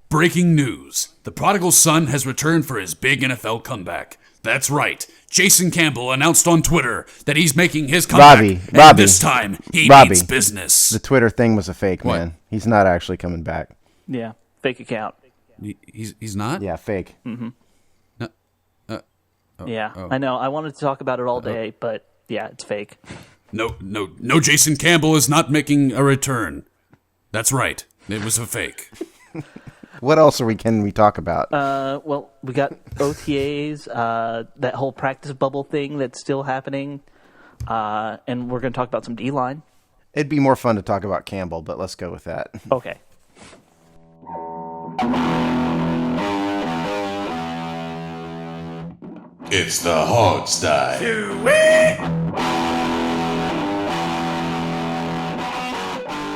Breaking news. The prodigal son has returned for his big NFL comeback. That's right. Jason Campbell announced on Twitter that he's making his comeback. Robbie, this time, he means business. The Twitter thing was a fake, What? man. He's not actually coming back. Yeah, fake account. He's not? Yeah, fake. I know. I wanted to talk about it all day, but yeah, it's fake. No, Jason Campbell is not making a return. That's right. It was a fake. What else can we talk about? Well, we got OTAs, that whole practice bubble thing that's still happening, and we're going to talk about some D-line. It'd be more fun to talk about Campbell, but let's go with that. Okay. It's the Hogs Die.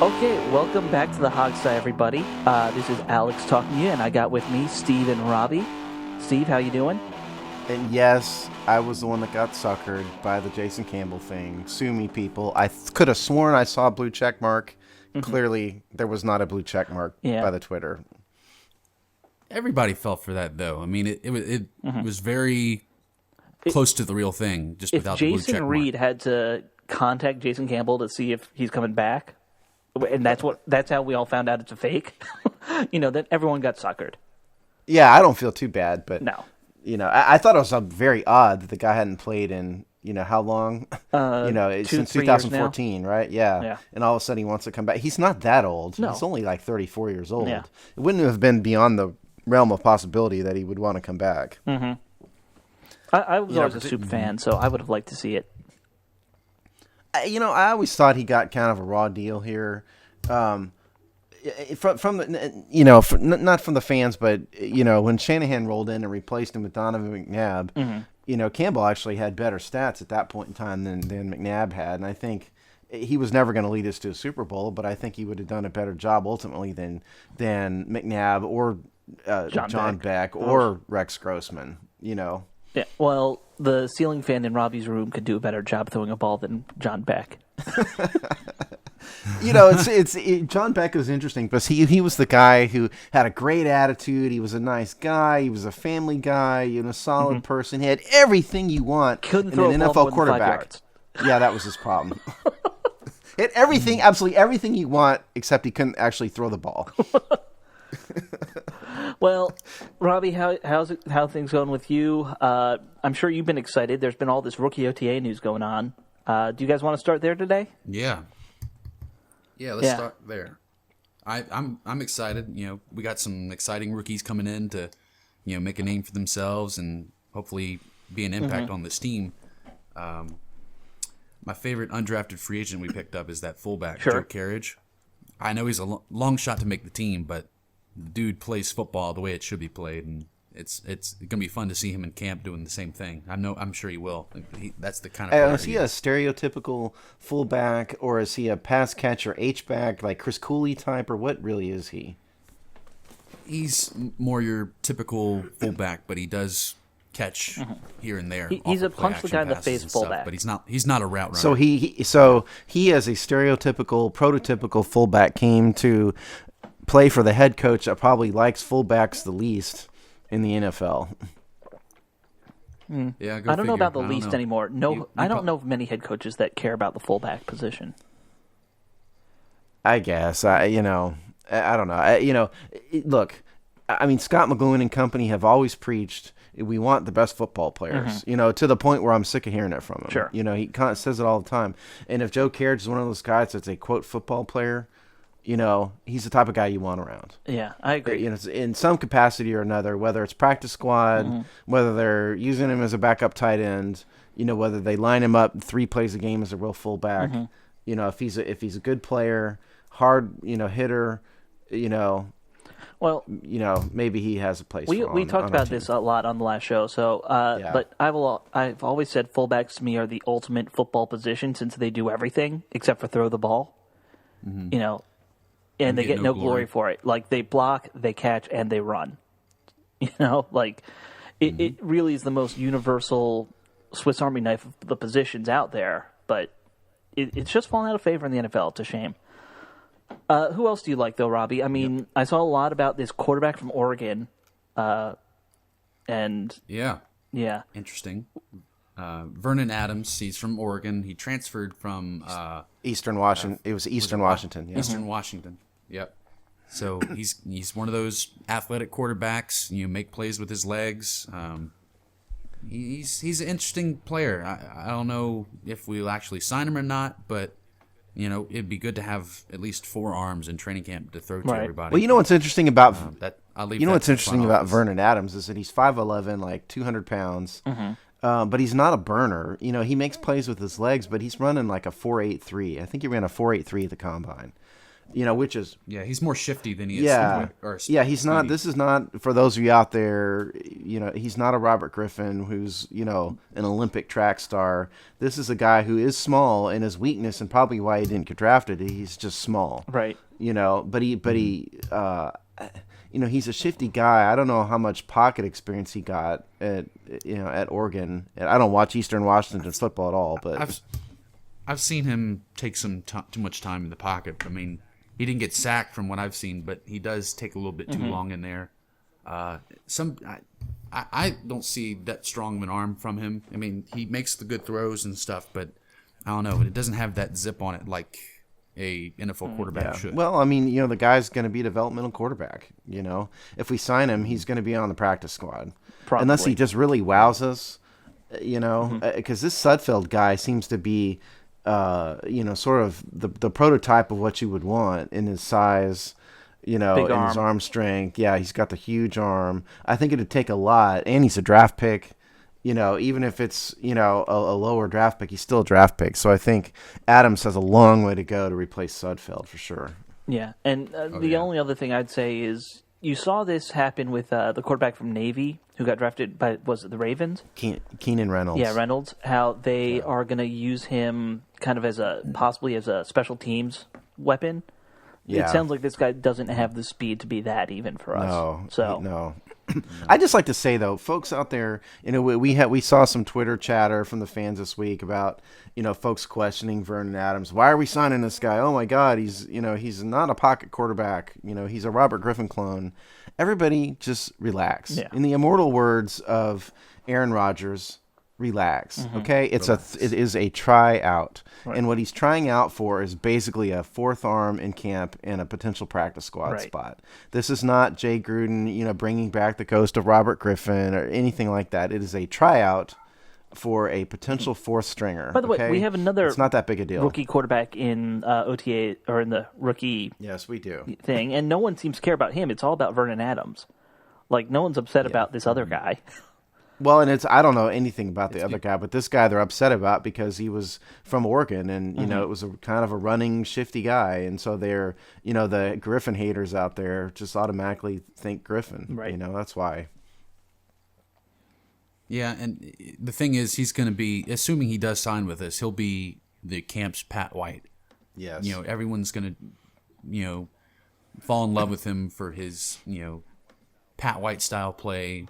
Okay, welcome back to the Hogsty, everybody. This is Alex talking to you, and I got with me Steve and Robbie. Steve, how you doing? And yes, I was the one that got suckered by the Jason Campbell thing. Sue me, people. I could have sworn I saw a blue check mark. Clearly, there was not a blue check mark by the Twitter. Everybody fell for that, though. I mean, it was very close to the real thing, just without the blue check mark. If Jason Reed had to contact Jason Campbell to see if he's coming back, and that's how we all found out it's a fake, then everyone got suckered. Yeah, I don't feel too bad, but No. I thought it was very odd that the guy hadn't played in how long? Since 2014, right? Yeah. And all of a sudden he wants to come back. He's not that old. No. He's only like 34 years old. Yeah. It wouldn't have been beyond the realm of possibility that he would want to come back. Mm-hmm. I was always a super fan, so I would have liked to see it. I always thought he got kind of a raw deal here. From the not from the fans, but when Shanahan rolled in and replaced him with Donovan McNabb, Campbell actually had better stats at that point in time than McNabb had, and I think he was never going to lead us to a Super Bowl, but I think he would have done a better job ultimately than McNabb or John Beck or Rex Grossman. Yeah, well, the ceiling fan in Robbie's room could do a better job throwing a ball than John Beck. John Beck was interesting because he was the guy who had a great attitude. He was a nice guy. He was a family guy. A solid person. He had everything you want Couldn't in throw an a ball NFL more than 5 quarterback. yards. Yeah, that was his problem. He had everything, absolutely everything you want, except he couldn't actually throw the ball. Well, Robbie, how things going with you? I'm sure you've been excited. There's been all this rookie OTA news going on. Do you guys want to start there today? Yeah, let's start there. I'm excited. We got some exciting rookies coming in to, make a name for themselves and hopefully be an impact on this team. My favorite undrafted free agent we picked up is that fullback, Joe Carriage. I know he's a long shot to make the team, but the dude plays football the way it should be played, and it's gonna be fun to see him in camp doing the same thing. I'm sure he will. That's the kind of player is he a stereotypical fullback, or is he a pass catcher H-back like Chris Cooley type, or what really is he? He's more your typical fullback, but he does catch here and there. He's a punch the guy in the face fullback, but he's not a route runner. So he as a stereotypical, prototypical fullback came to play for the head coach that probably likes fullbacks the least in the NFL. Yeah, I don't know about the least anymore. No, I don't know of many head coaches that care about the fullback position. I guess I don't know. Look, I mean, Scott McGloin and company have always preached we want the best football players. To the point where I'm sick of hearing it from him. Sure. He kind of says it all the time. And if Joe Carriage is one of those guys that's a quote football player, he's the type of guy you want around. Yeah, I agree. In some capacity or another, whether it's practice squad, whether they're using him as a backup tight end, whether they line him up 3 plays a game as a real fullback, if he's a good player, hard, hitter, well, maybe he has a place. We talked about this a lot on the last show. So, but I've always said fullbacks to me are the ultimate football position since they do everything except for throw the ball. And they get no glory for it. Like, they block, they catch, and they run. It really is the most universal Swiss Army knife of the positions out there. But it's just fallen out of favor in the NFL. It's a shame. Who else do you like, though, Robbie? I mean, I saw a lot about this quarterback from Oregon, and Yeah, interesting. Vernon Adams, he's from Oregon. He transferred from Eastern Washington. It was Eastern Washington. Yeah. Eastern Washington. Yep. So he's one of those athletic quarterbacks. Make plays with his legs. He's an interesting player. I don't know if we'll actually sign him or not, but it'd be good to have at least 4 arms in training camp to throw to everybody. Well, what's interesting about what's interesting about Vernon Adams is that he's 5'11", like 200 pounds. But he's not a burner. He makes plays with his legs, but he's running like a 4.83. I think he ran a 4.83 at the combine. Which is he's more shifty than he is. He's not. This is not for those of you out there. He's not a Robert Griffin who's an Olympic track star. This is a guy who is small, and his weakness, and probably why he didn't get drafted. He's just small, right? But he he's a shifty guy. I don't know how much pocket experience he got at Oregon. I don't watch Eastern Washington football at all, but I've seen him take too much time in the pocket. I mean, he didn't get sacked from what I've seen, but he does take a little bit too long in there. I don't see that strong of an arm from him. I mean, he makes the good throws and stuff, but I don't know. It doesn't have that zip on it like a NFL quarterback should. Well, I mean, the guy's going to be a developmental quarterback. If we sign him, he's going to be on the practice squad. Probably. Unless he just really wows us, because this Sudfeld guy seems to be, sort of the prototype of what you would want in his size, in his arm strength. Yeah, he's got the huge arm. I think it'd take a lot, and he's a draft pick. Even if it's, a lower draft pick, he's still a draft pick. So I think Adams has a long way to go to replace Sudfeld for sure. Yeah, and the only other thing I'd say is you saw this happen with the quarterback from Navy who got drafted by, was it the Ravens? Keenan Reynolds. Yeah, Reynolds. How they are going to use him kind of possibly as a special teams weapon. Yeah. It sounds like this guy doesn't have the speed to be that even for us. No. I just like to say though, folks out there, we saw some Twitter chatter from the fans this week about folks questioning Vernon Adams. Why are we signing this guy? Oh my God, he's not a pocket quarterback. He's a Robert Griffin clone. Everybody just relax. Yeah. In the immortal words of Aaron Rodgers, relax. Okay, it is a tryout, and what he's trying out for is basically a 4th arm in camp and a potential practice squad spot. This is not Jay Gruden, bringing back the ghost of Robert Griffin or anything like that. It is a tryout for a potential 4th stringer. By the way, we have another. It's not that big a deal. Rookie quarterback in OTA or in the rookie. Yes, we do thing, and no one seems to care about him. It's all about Vernon Adams. Like no one's upset about this other guy. Well, and I don't know anything about the other guy, but this guy they're upset about because he was from Oregon, and it was a kind of a running, shifty guy, and so they're the Griffin haters out there just automatically think Griffin. Right. That's why. Yeah, and the thing is, he's going to be, assuming he does sign with us, he'll be the camp's Pat White. Yes. Everyone's going to, fall in love with him for his, Pat White style play,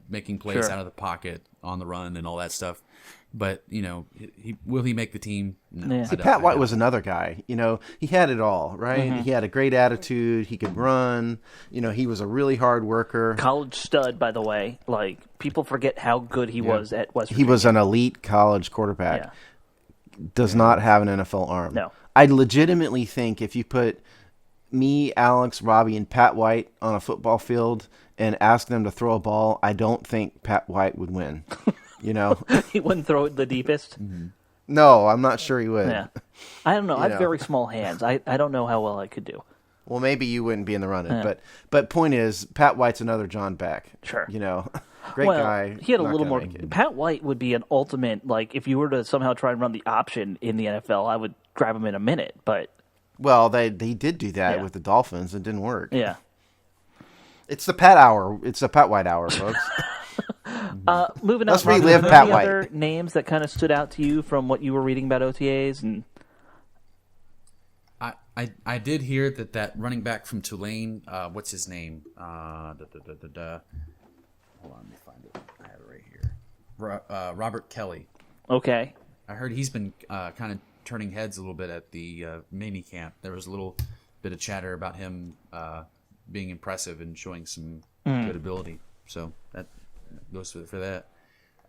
making plays out of the pocket on the run and all that stuff. But, will he make the team? No. Yeah. See, Pat White was another guy. He had it all, right? He had a great attitude. He could run. He was a really hard worker. College stud, by the way. Like, people forget how good he was at West Virginia. He was an elite college quarterback. Yeah. Does not have an NFL arm. No. I legitimately think if you put me, Alex, Robbie, and Pat White on a football field and ask them to throw a ball, I don't think Pat White would win. He wouldn't throw it the deepest? No, I'm not sure he would. Yeah. I don't know. I have very small hands. I don't know how well I could do. Well, maybe you wouldn't be in the running, but point is, Pat White's another John Beck. Sure. Great guy. He had a little more. Pat White would be an ultimate, like, if you were to somehow try and run the option in the NFL, I would grab him in a minute, but. Well, they did do that with the Dolphins. It didn't work. Yeah. It's the Pat hour. It's the Pat White hour, folks. Moving on. Let's relive Pat White. Other names that kind of stood out to you from what you were reading about OTAs and. I did hear that running back from Tulane, what's his name? Hold on, let me find it. I have it right here. Robert Kelly. Okay. I heard he's been kind of turning heads a little bit at the mini camp. There was a little bit of chatter about him being impressive and showing some good ability. So that goes for that.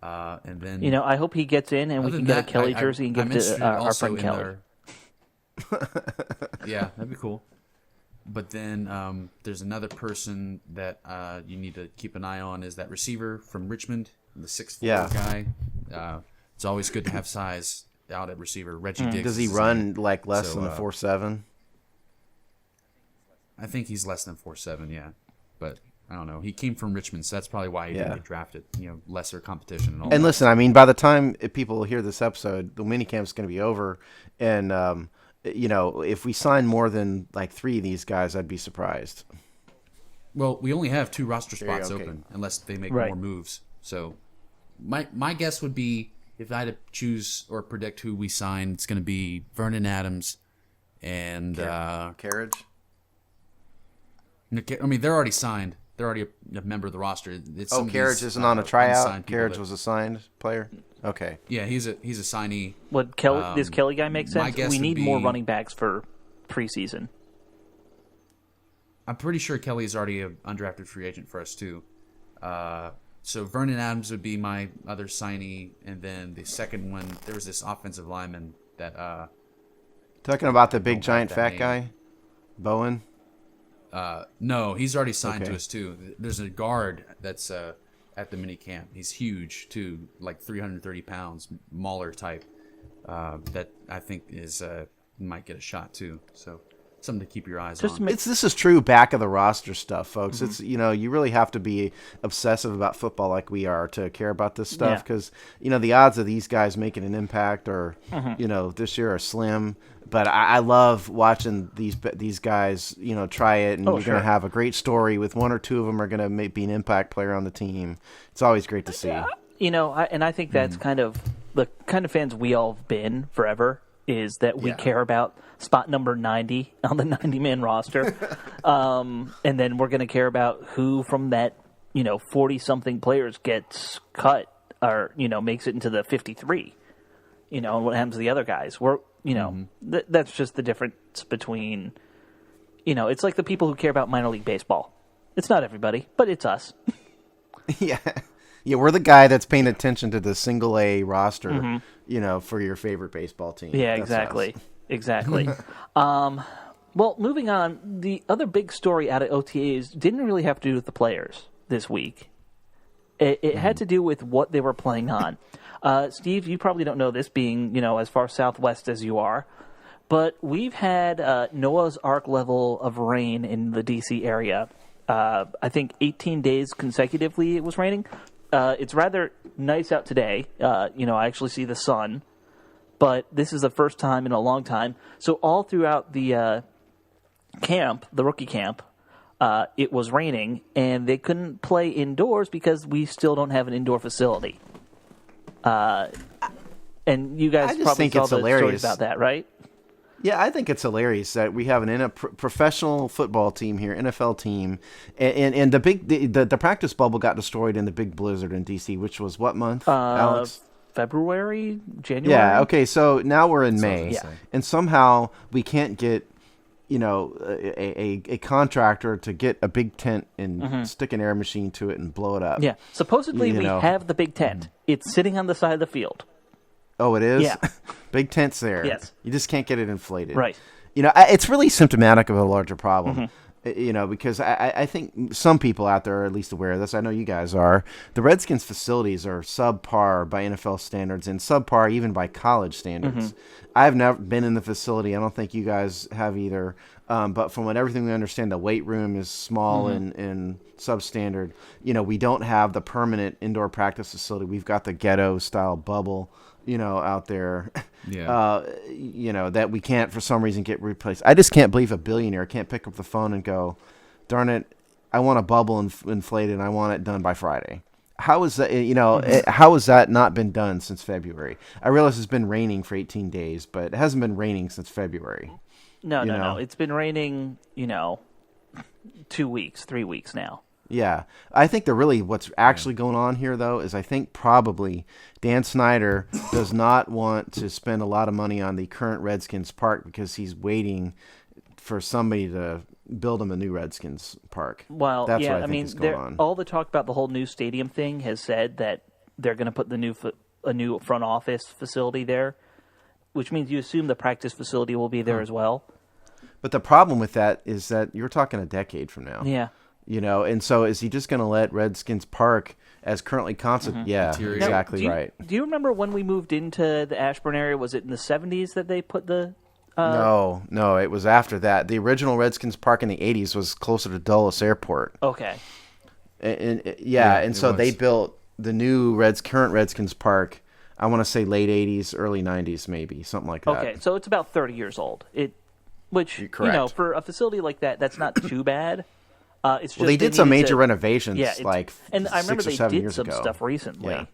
And then I hope he gets in and we can get a Kelly jersey and give it to our friend Kelly. Yeah, that'd be cool. But then there's another person that you need to keep an eye on is that receiver from Richmond, the 6'4" guy. It's always good to have size out at receiver. Reggie Diggs. Does he run like less than a 4.7? I think he's less than 4.7, yeah. But I don't know. He came from Richmond, so that's probably why he didn't get drafted. Lesser competition and all. And listen, I mean, by the time people hear this episode, the minicamp's going to be over, and if we sign more than like 3 of these guys, I'd be surprised. Well, we only have 2 roster spots open unless they make more moves. So my guess would be, if I had to choose or predict who we sign, it's going to be Vernon Adams and Carriage. I mean, they're already signed. They're already a member of the roster. Carriage isn't on a tryout. Carriage was a signed player. Okay. Yeah, he's a signee. Would this Kelly guy make sense? We need more running backs for preseason. I'm pretty sure Kelly's already an undrafted free agent for us too. So Vernon Adams would be my other signee, and then the second one, there was this offensive lineman that. Talking about the big giant fat guy, Bowen. No, he's already signed to us too. There's a guard that's at the mini camp. He's huge too, like 330 pounds, mauler type. That I think is might get a shot too. So something to keep your eyes on. This is true back of the roster stuff, folks. It's you really have to be obsessive about football like we are to care about this stuff, because the odds of these guys making an impact or this year are slim. But I love watching these guys try it, and you're going to have a great story with 1 or 2 of them are going to be an impact player on the team. It's always great to see. I think that's kind of the kind of fans we all have been forever, is that we care about spot number 90 on the 90-man roster. And then we're going to care about who from that, 40-something players gets cut or, makes it into the 53, and what happens to the other guys. That's just the difference between, it's like the people who care about minor league baseball. It's not everybody, but it's us. Yeah, we're the guy that's paying attention to the single A roster, for your favorite baseball team. Yeah, exactly. Well, moving on, the other big story out of OTAs didn't really have to do with the players this week. It had to do with what they were playing on. Steve, you probably don't know this, being, as far southwest as you are, but we've had Noah's Ark level of rain in the D.C. area. I think 18 days consecutively it was raining. It's rather nice out today. I actually see the sun, but this is the first time in a long time. So all throughout the camp, the rookie camp, it was raining, and they couldn't play indoors because we still don't have an indoor facility. And you guys probably saw the stories about that, right? Yeah, I think it's hilarious that we have a professional football team here, NFL team, and the practice bubble got destroyed in the big blizzard in DC, which was what month, Alex? February, January. Yeah. Okay. So now we're in May, and somehow we can't get a contractor to get a big tent and stick an air machine to it and blow it up. Yeah. Supposedly we have the big tent. It's sitting on the side of the field. Oh, it is? Yeah. Big tent's there. Yes. You just can't get it inflated. Right. It's really symptomatic of a larger problem. Because I think some people out there are at least aware of this. I know you guys are. The Redskins facilities are subpar by NFL standards and subpar even by college standards. I've never been in the facility. I don't think you guys have either. But from everything we understand, the weight room is small and substandard. We don't have the permanent indoor practice facility. We've got the ghetto-style bubble, out there, that we can't for some reason get replaced. I just can't believe a billionaire can't pick up the phone and go, darn it, I want a bubble inflated and I want it done by Friday. How is that, how has that not been done since February? I realize it's been raining for 18 days, but it hasn't been raining since February. No. It's been raining, 2 weeks, 3 weeks now. Yeah. I think what's actually going on here, though, is I think probably Dan Snyder does not want to spend a lot of money on the current Redskins park because he's waiting for somebody to build them a new Redskins park. Well, that's yeah, what I think is going on. all the talk about the whole new stadium thing has said that they're going to put a new front office facility there, which means you assume the practice facility will be there as well. But the problem with that is that you're talking a decade from now. Yeah. And so is he just going to let Redskins Park as currently concept? Yeah, Deteriorate. exactly Now, right. Do you remember when we moved into the Ashburn area? Was it in the 70s that they put the... No, it was after that. The original Redskins Park in the 80s was closer to Dulles Airport. Okay. And so they built the new current Redskins Park, I want to say late 80s, early 90s maybe, something like that. Okay, so it's about 30 years old. Which, correct. for a facility like that, that's not too bad. It's just Well, they did some needed major to- renovations and I remember 6 or they 7 did years some ago. stuff recently.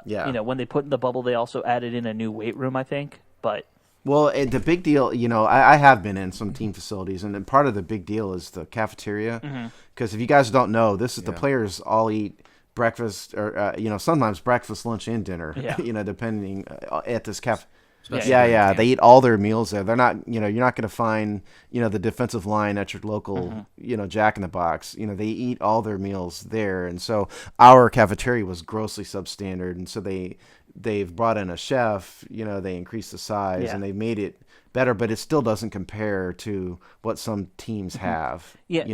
Yeah. When they put in the bubble, they also added in a new weight room, I think. But Well, the big deal, I have been in some team facilities, and then part of the big deal is the cafeteria. Because if you guys don't know, the players all eat breakfast or sometimes breakfast, lunch, and dinner. Yeah. Depending at this cafe. Especially Yeah, during yeah. camp. They eat all their meals there. They're not, you're not going to find, the defensive line at your local, Jack in the Box. They eat all their meals there, and so our cafeteria was grossly substandard, and so they've brought in a chef. They increased the size and they made it better, but it still doesn't compare to what some teams have. Yeah.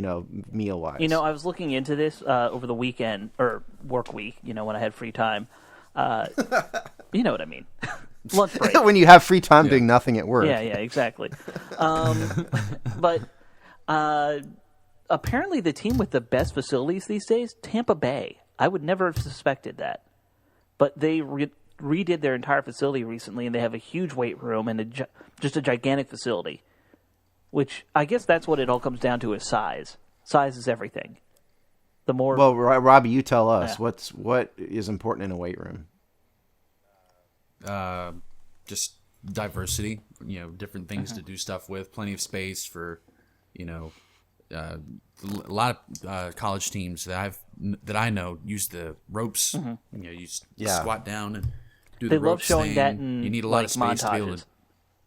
Meal wise. I was looking into this over the weekend or work week. When I had free time. You know what I mean. Lunch break. when you have free time doing nothing at work. Yeah, exactly. But apparently the team with the best facilities these days, Tampa Bay. I would never have suspected that. But they redid their entire facility recently, and they have a huge weight room and just a gigantic facility. Which I guess that's what it all comes down to is size. Size is everything. The more Well, Robbie, you tell us Yeah. what is important in a weight room. Just diversity, different things to do stuff with, plenty of space for, a lot of college teams that I know use the ropes. You squat down and do they the love ropes showing thing. that in You need a lot of space to be able montages to.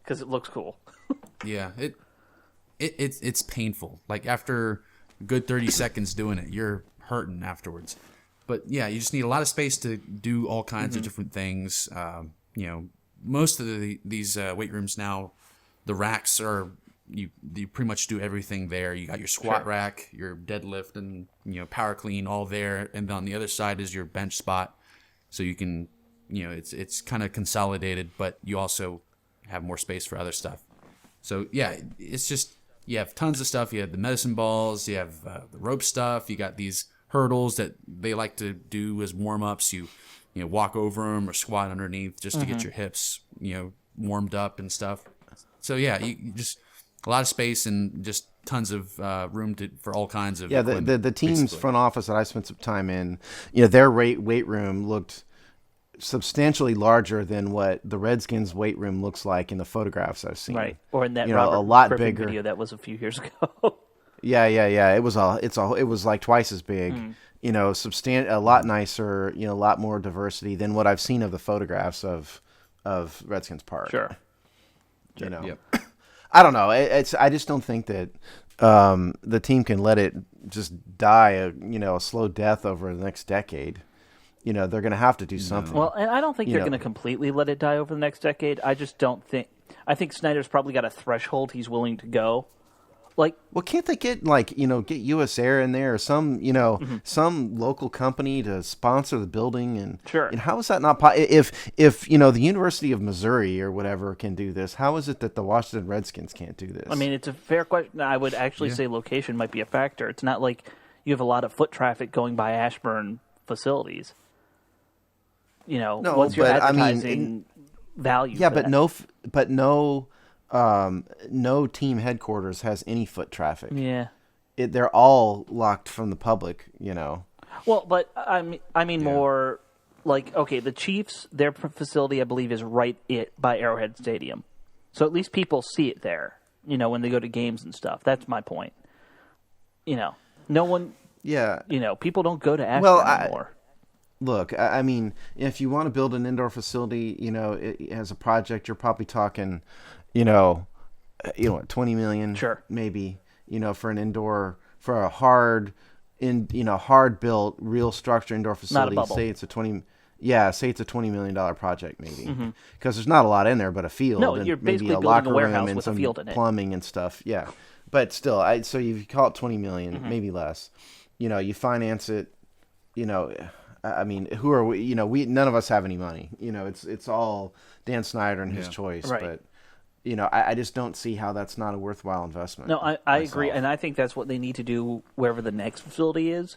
because it looks cool. Yeah, it's painful. Like after a good 30 seconds doing it, you're hurting afterwards. But yeah, you just need a lot of space to do all kinds of different things. Most of these weight rooms now, the racks are you pretty much do everything there. You got your squat rack, your deadlift, and power clean all there, and on the other side is your bench spot. So you can, it's kind of consolidated, but you also have more space for other stuff. So yeah, it's just you have tons of stuff. You have the medicine balls, you have the rope stuff. You got these hurdles that they like to do as warm ups. You walk over them or squat underneath just to get your hips warmed up and stuff. So yeah, you just a lot of space and just tons of room for all kinds of equipment, the team's basically. front office that I spent some time in, their weight room looked substantially larger than what the Redskins weight room looks like in the photographs I've seen. Right. Or in that a Robert lot Griffin bigger video that was a few years ago. Yeah. It was like twice as big. A lot nicer. A lot more diversity than what I've seen of the photographs of Redskins Park. Sure. Yep. I don't know. I just don't think that the team can let it just die a slow death over the next decade. They're going to have to do something. Well, and I don't think they're going to completely let it die over the next decade. I just don't think. I think Snyder's probably got a threshold he's willing to go. Well, can't they get get US Air in there or some some local company to sponsor the building and Sure. And how is that not if the University of Missouri or whatever can do this? How is it that the Washington Redskins can't do this? I mean, it's a fair question. I would actually say location might be a factor. It's not like you have a lot of foot traffic going by Ashburn facilities. What's your advertising value? yeah, for but that? no team headquarters has any foot traffic. Yeah. They're all locked from the public. Well, but I mean more like the Chiefs. Their facility, I believe, is right by Arrowhead Stadium, so at least people see it there. When they go to games and stuff. That's my point. No one. Yeah. People don't go to Ashburn anymore. Look, I mean, if you want to build an indoor facility, as a project, you're probably talking, $20 million, Sure, maybe, for an indoor, for a hard built, real structure indoor facility. Not a bubble. Say it's a $20 million project, maybe, because there's not a lot in there but a field. No, and you're maybe basically a building locker a warehouse room and with a some field in it. plumbing and stuff. Yeah, but still, so you call it $20 million, maybe less. You finance it. I mean, who are we? We none of us have any money. It's all Dan Snyder and his choice. Right. But I just don't see how that's not a worthwhile investment. No, I agree, and I think that's what they need to do wherever the next facility is.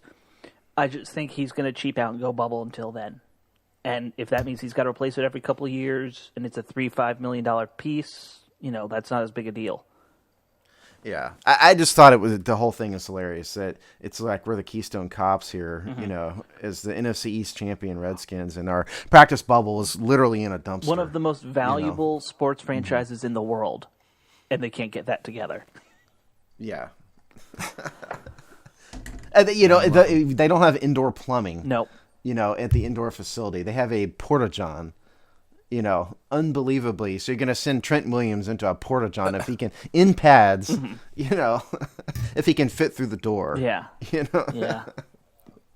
I just think he's going to cheap out and go bubble until then. And if that means he's got to replace it every couple of years and it's a $3-5 million piece, that's not as big a deal. Yeah, I just thought the whole thing is hilarious. That it's like we're the Keystone Cops here, as the NFC East champion Redskins, and our practice bubble is literally in a dumpster. One of the most valuable sports franchises in the world, and they can't get that together. Yeah. And they don't have indoor plumbing. Nope. At the indoor facility, they have a porta-john. Unbelievably. So you're going to send Trent Williams into a porta-john if he can, in pads, if he can fit through the door. Yeah. Yeah.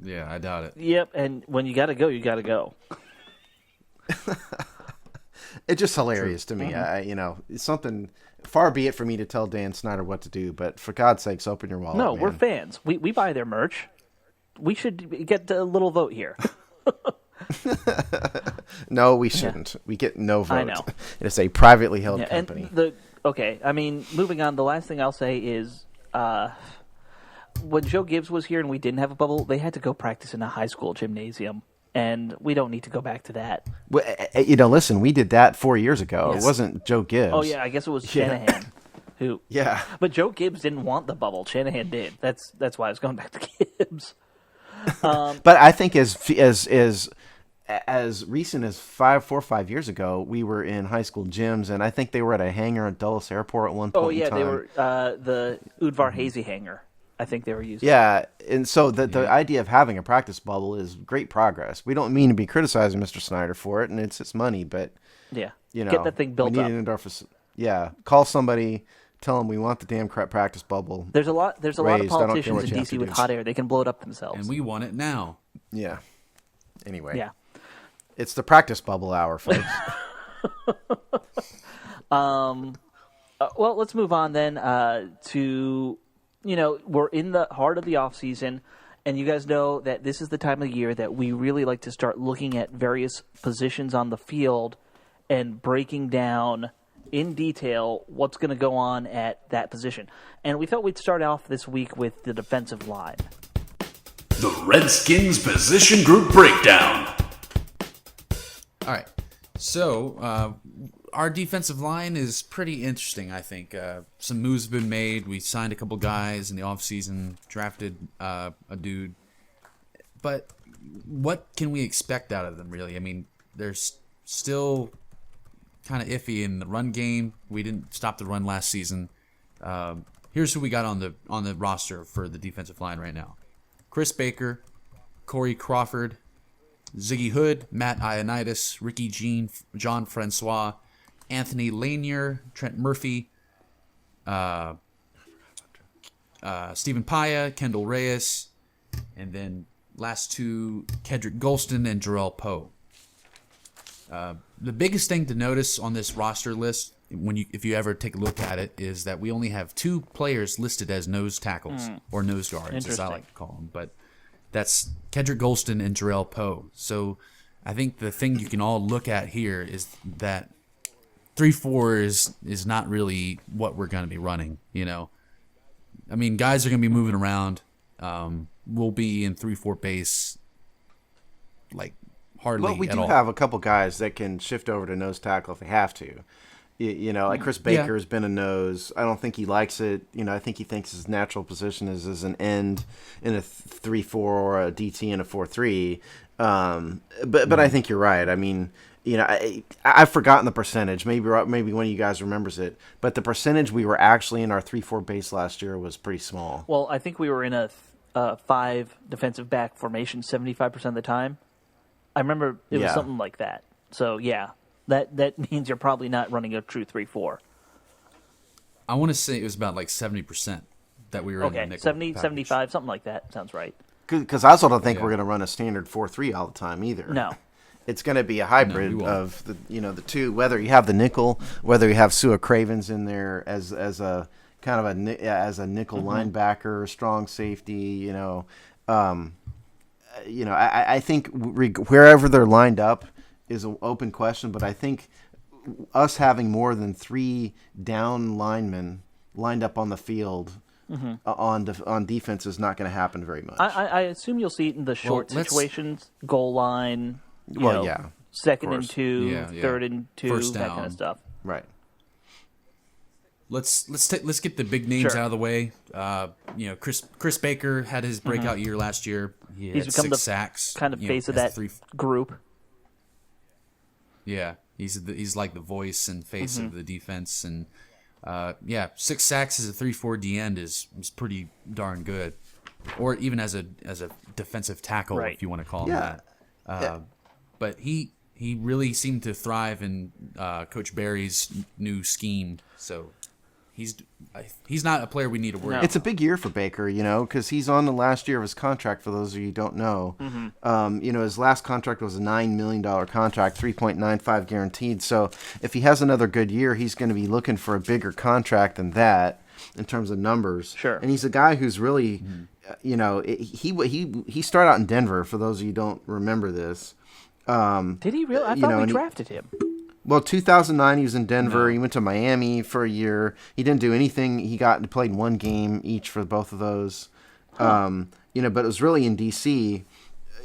Yeah, I doubt it. Yep, and when you got to go, you got to go. It's just hilarious to me. It's something, far be it for me to tell Dan Snyder what to do, but for God's sakes, open your wallet. No, man. we're fans. We buy their merch. We should get a little vote here. No, we shouldn't. Yeah. We get no vote. I know. It's a privately held company. Moving on, the last thing I'll say is when Joe Gibbs was here and we didn't have a bubble, they had to go practice in a high school gymnasium, and we don't need to go back to that. Well, listen, we did that 4 years ago. Yes. It wasn't Joe Gibbs. Oh, yeah, I guess it was Shanahan. Who? Yeah. But Joe Gibbs didn't want the bubble. Shanahan did. That's why I was going back to Gibbs. But I think as recent as 4 or 5 years ago, we were in high school gyms, and I think they were at a hangar at Dulles Airport at one point. Oh yeah, in time. they were the Udvar Hazy hangar. I think they were using. Yeah, and so the idea of having a practice bubble is great progress. We don't mean to be criticizing Mr. Snyder for it, and it's his money, but get that thing built we need up. An indoor call somebody. Tell them we want the damn practice bubble. There's a lot of politicians in DC with hot air. They can blow it up themselves. And we want it now. Yeah. Anyway. Yeah. It's the practice bubble hour, folks. Well, let's move on then to, we're in the heart of the off season, and you guys know that this is the time of the year that we really like to start looking at various positions on the field and breaking down in detail what's going to go on at that position. And we thought we'd start off this week with the defensive line. The Redskins Position Group Breakdown. All right. So, our defensive line is pretty interesting, I think. Some moves have been made. We signed a couple guys in the offseason, drafted a dude. But what can we expect out of them, really? I mean, they're still kind of iffy in the run game. We didn't stop the run last season. Here's who we got on the roster for the defensive line right now: Chris Baker, Corey Crawford, Ziggy Hood, Matt Ioannidis, Ricky Jean, John Francois, Anthony Lanier, Trent Murphy, Stephen Paya, Kendall Reyes, and then last two, Kedrick Golston and Jarrell Poe. The biggest thing to notice on this roster list, if you ever take a look at it, is that we only have two players listed as nose tackles or nose guards, as I like to call them. But that's Kedrick Golston and Jarrell Poe. So I think the thing you can all look at here is that 3-4 is not really what we're going to be running. I mean, guys are going to be moving around. We'll be in 3-4 base, like hardly. Well, we at do all. have a couple guys that can shift over to nose tackle if they have to. Like Chris Baker has been a nose. I don't think he likes it. I think he thinks his natural position is as an end in a 3-4 or a DT in a 4-3. But I think you're right. I mean, I've forgotten the percentage. Maybe one of you guys remembers it. But the percentage we were actually in our 3-4 base last year was pretty small. Well, I think we were in a 5 defensive back formation 75% of the time. I remember it was something like that. So, yeah, that means you're probably not running a true 3-4. I want to say it was about like 70% that we were in the Okay, nickel 70, package. 75, something like that. Sounds right. Because I also don't think Yeah. we're going to run a standard 4-3 all the time either. No. It's going to be a hybrid we won't. of the two. Whether you have the nickel, whether you have Sua Cravens in there as a kind of as a nickel linebacker, strong safety. I think wherever they're lined up is an open question. But I think us having more than 3 down linemen lined up on the field on defense is not going to happen very much. I assume you'll see it in the short let's- situations, goal line. Yeah, second of and course. 2, Yeah. third and 2, First that kind down. of stuff. right. Let's get the big names Sure. out of the way. Chris Baker had his breakout year last year. He He's had become 6 the sacks. kind of face of has that three. group. Yeah, he's like the voice and face of the defense, and 6 sacks as a 3-4 D end is pretty darn good, or even as a defensive tackle, Right. if you want to call him Yeah. that. But he really seemed to thrive in Coach Barry's new scheme, so he's not a player we need to worry. No. about. It's a big year for Baker, because he's on the last year of his contract. For those of you who don't know, his last contract was a $9 million contract, 3.95 guaranteed. So if he has another good year, he's going to be looking for a bigger contract than that in terms of numbers. Sure. And he's a guy who's really, he started out in Denver. For those of you who don't remember this. Did he really? I thought we drafted him. Well, 2009, he was in Denver. He went to Miami for a year. He didn't do anything. He played 1 game each for both of those. But it was really in D.C.,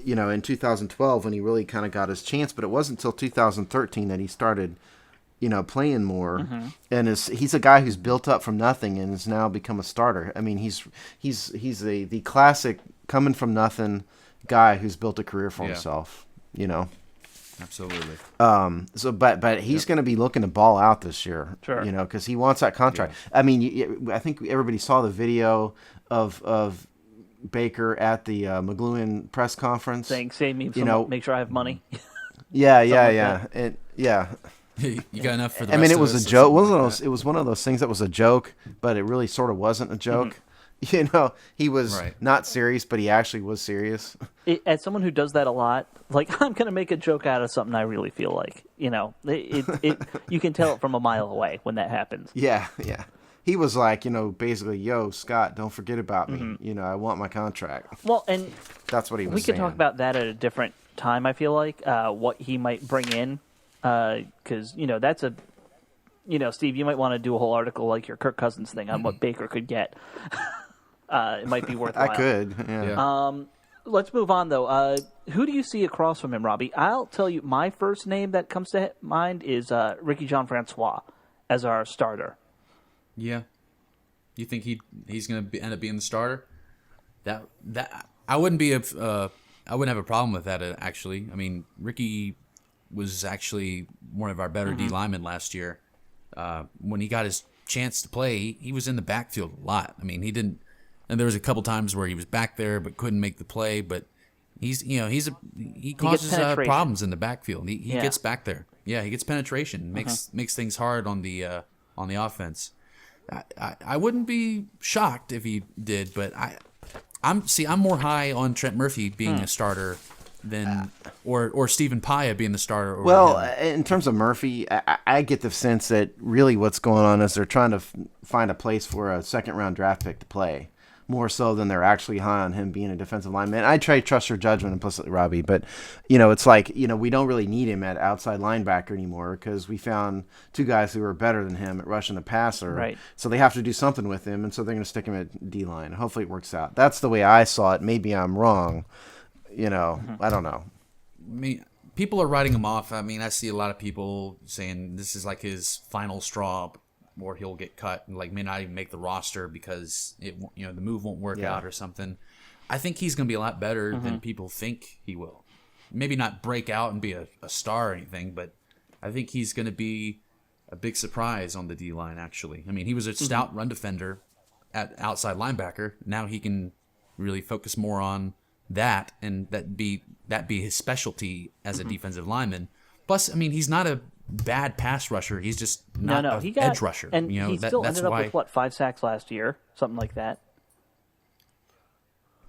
in 2012 when he really kind of got his chance. But it wasn't until 2013 that he started, playing more. And he's a guy who's built up from nothing and has now become a starter. I mean, he's the classic coming from nothing guy who's built a career for himself. Absolutely. But he's going to be looking to ball out this year, Sure. Because he wants that contract. Yeah. I mean, I think everybody saw the video of Baker at the McLuhan press conference. Saying, save me, make sure I have money. Yeah. You got enough for the I rest mean, it of was us a or joke. something like It was one of those things that was a joke, but it really sort of wasn't a joke. He was not serious, but he actually was serious. As someone who does that a lot, like I'm going to make a joke out of something I really feel like, you can tell it from a mile away when that happens. Yeah. He was like, basically, yo, Scott, don't forget about me. I want my contract. Well, and That's what he was we saying. can talk about that at a different time, I feel like, what he might bring in. Because, that's a, Steve, you might want to do a whole article like your Kirk Cousins thing on what Baker could get. It might be worthwhile. I could, yeah. Let's move on, though. Who do you see across from him, Robbie? I'll tell you, my first name that comes to mind is Ricky Jean-Francois as our starter. Yeah. You think he's going to end up being the starter? That I wouldn't I wouldn't have a problem with that, actually. I mean, Ricky was actually one of our better D linemen last year. When he got his chance to play, he was in the backfield a lot. I mean, he didn't. And there was a couple times where he was back there but couldn't make the play. But he causes problems in the backfield. He gets back there. Yeah, he gets penetration. Makes things hard on the offense. I wouldn't be shocked if he did, but I'm more high on Trent Murphy being a starter than or Stephen Paya being the starter. Over Well, him. in terms of Murphy, I get the sense that really what's going on is they're trying to find a place for a second-round draft pick to play, more so than they're actually high on him being a defensive lineman. I try to trust your judgment implicitly, Robbie, but it's like we don't really need him at outside linebacker anymore because we found 2 guys who are better than him at rushing the passer. Right. So they have to do something with him, and so they're going to stick him at D-line. Hopefully it works out. That's the way I saw it. Maybe I'm wrong. I don't know. I mean, people are writing him off. I mean, I see a lot of people saying this is like his final straw, or he'll get cut and may not even make the roster because the move won't work out or something. I think he's going to be a lot better than people think he will. Maybe not break out and be a star or anything, but I think he's going to be a big surprise on the D line. Actually, I mean, he was a stout run defender at outside linebacker. Now he can really focus more on that, and that be his specialty as a defensive lineman. Plus, I mean, he's not a bad pass rusher. He's just not no, an edge rusher. And you know, he still that's ended up why. with 5 sacks last year, something like that.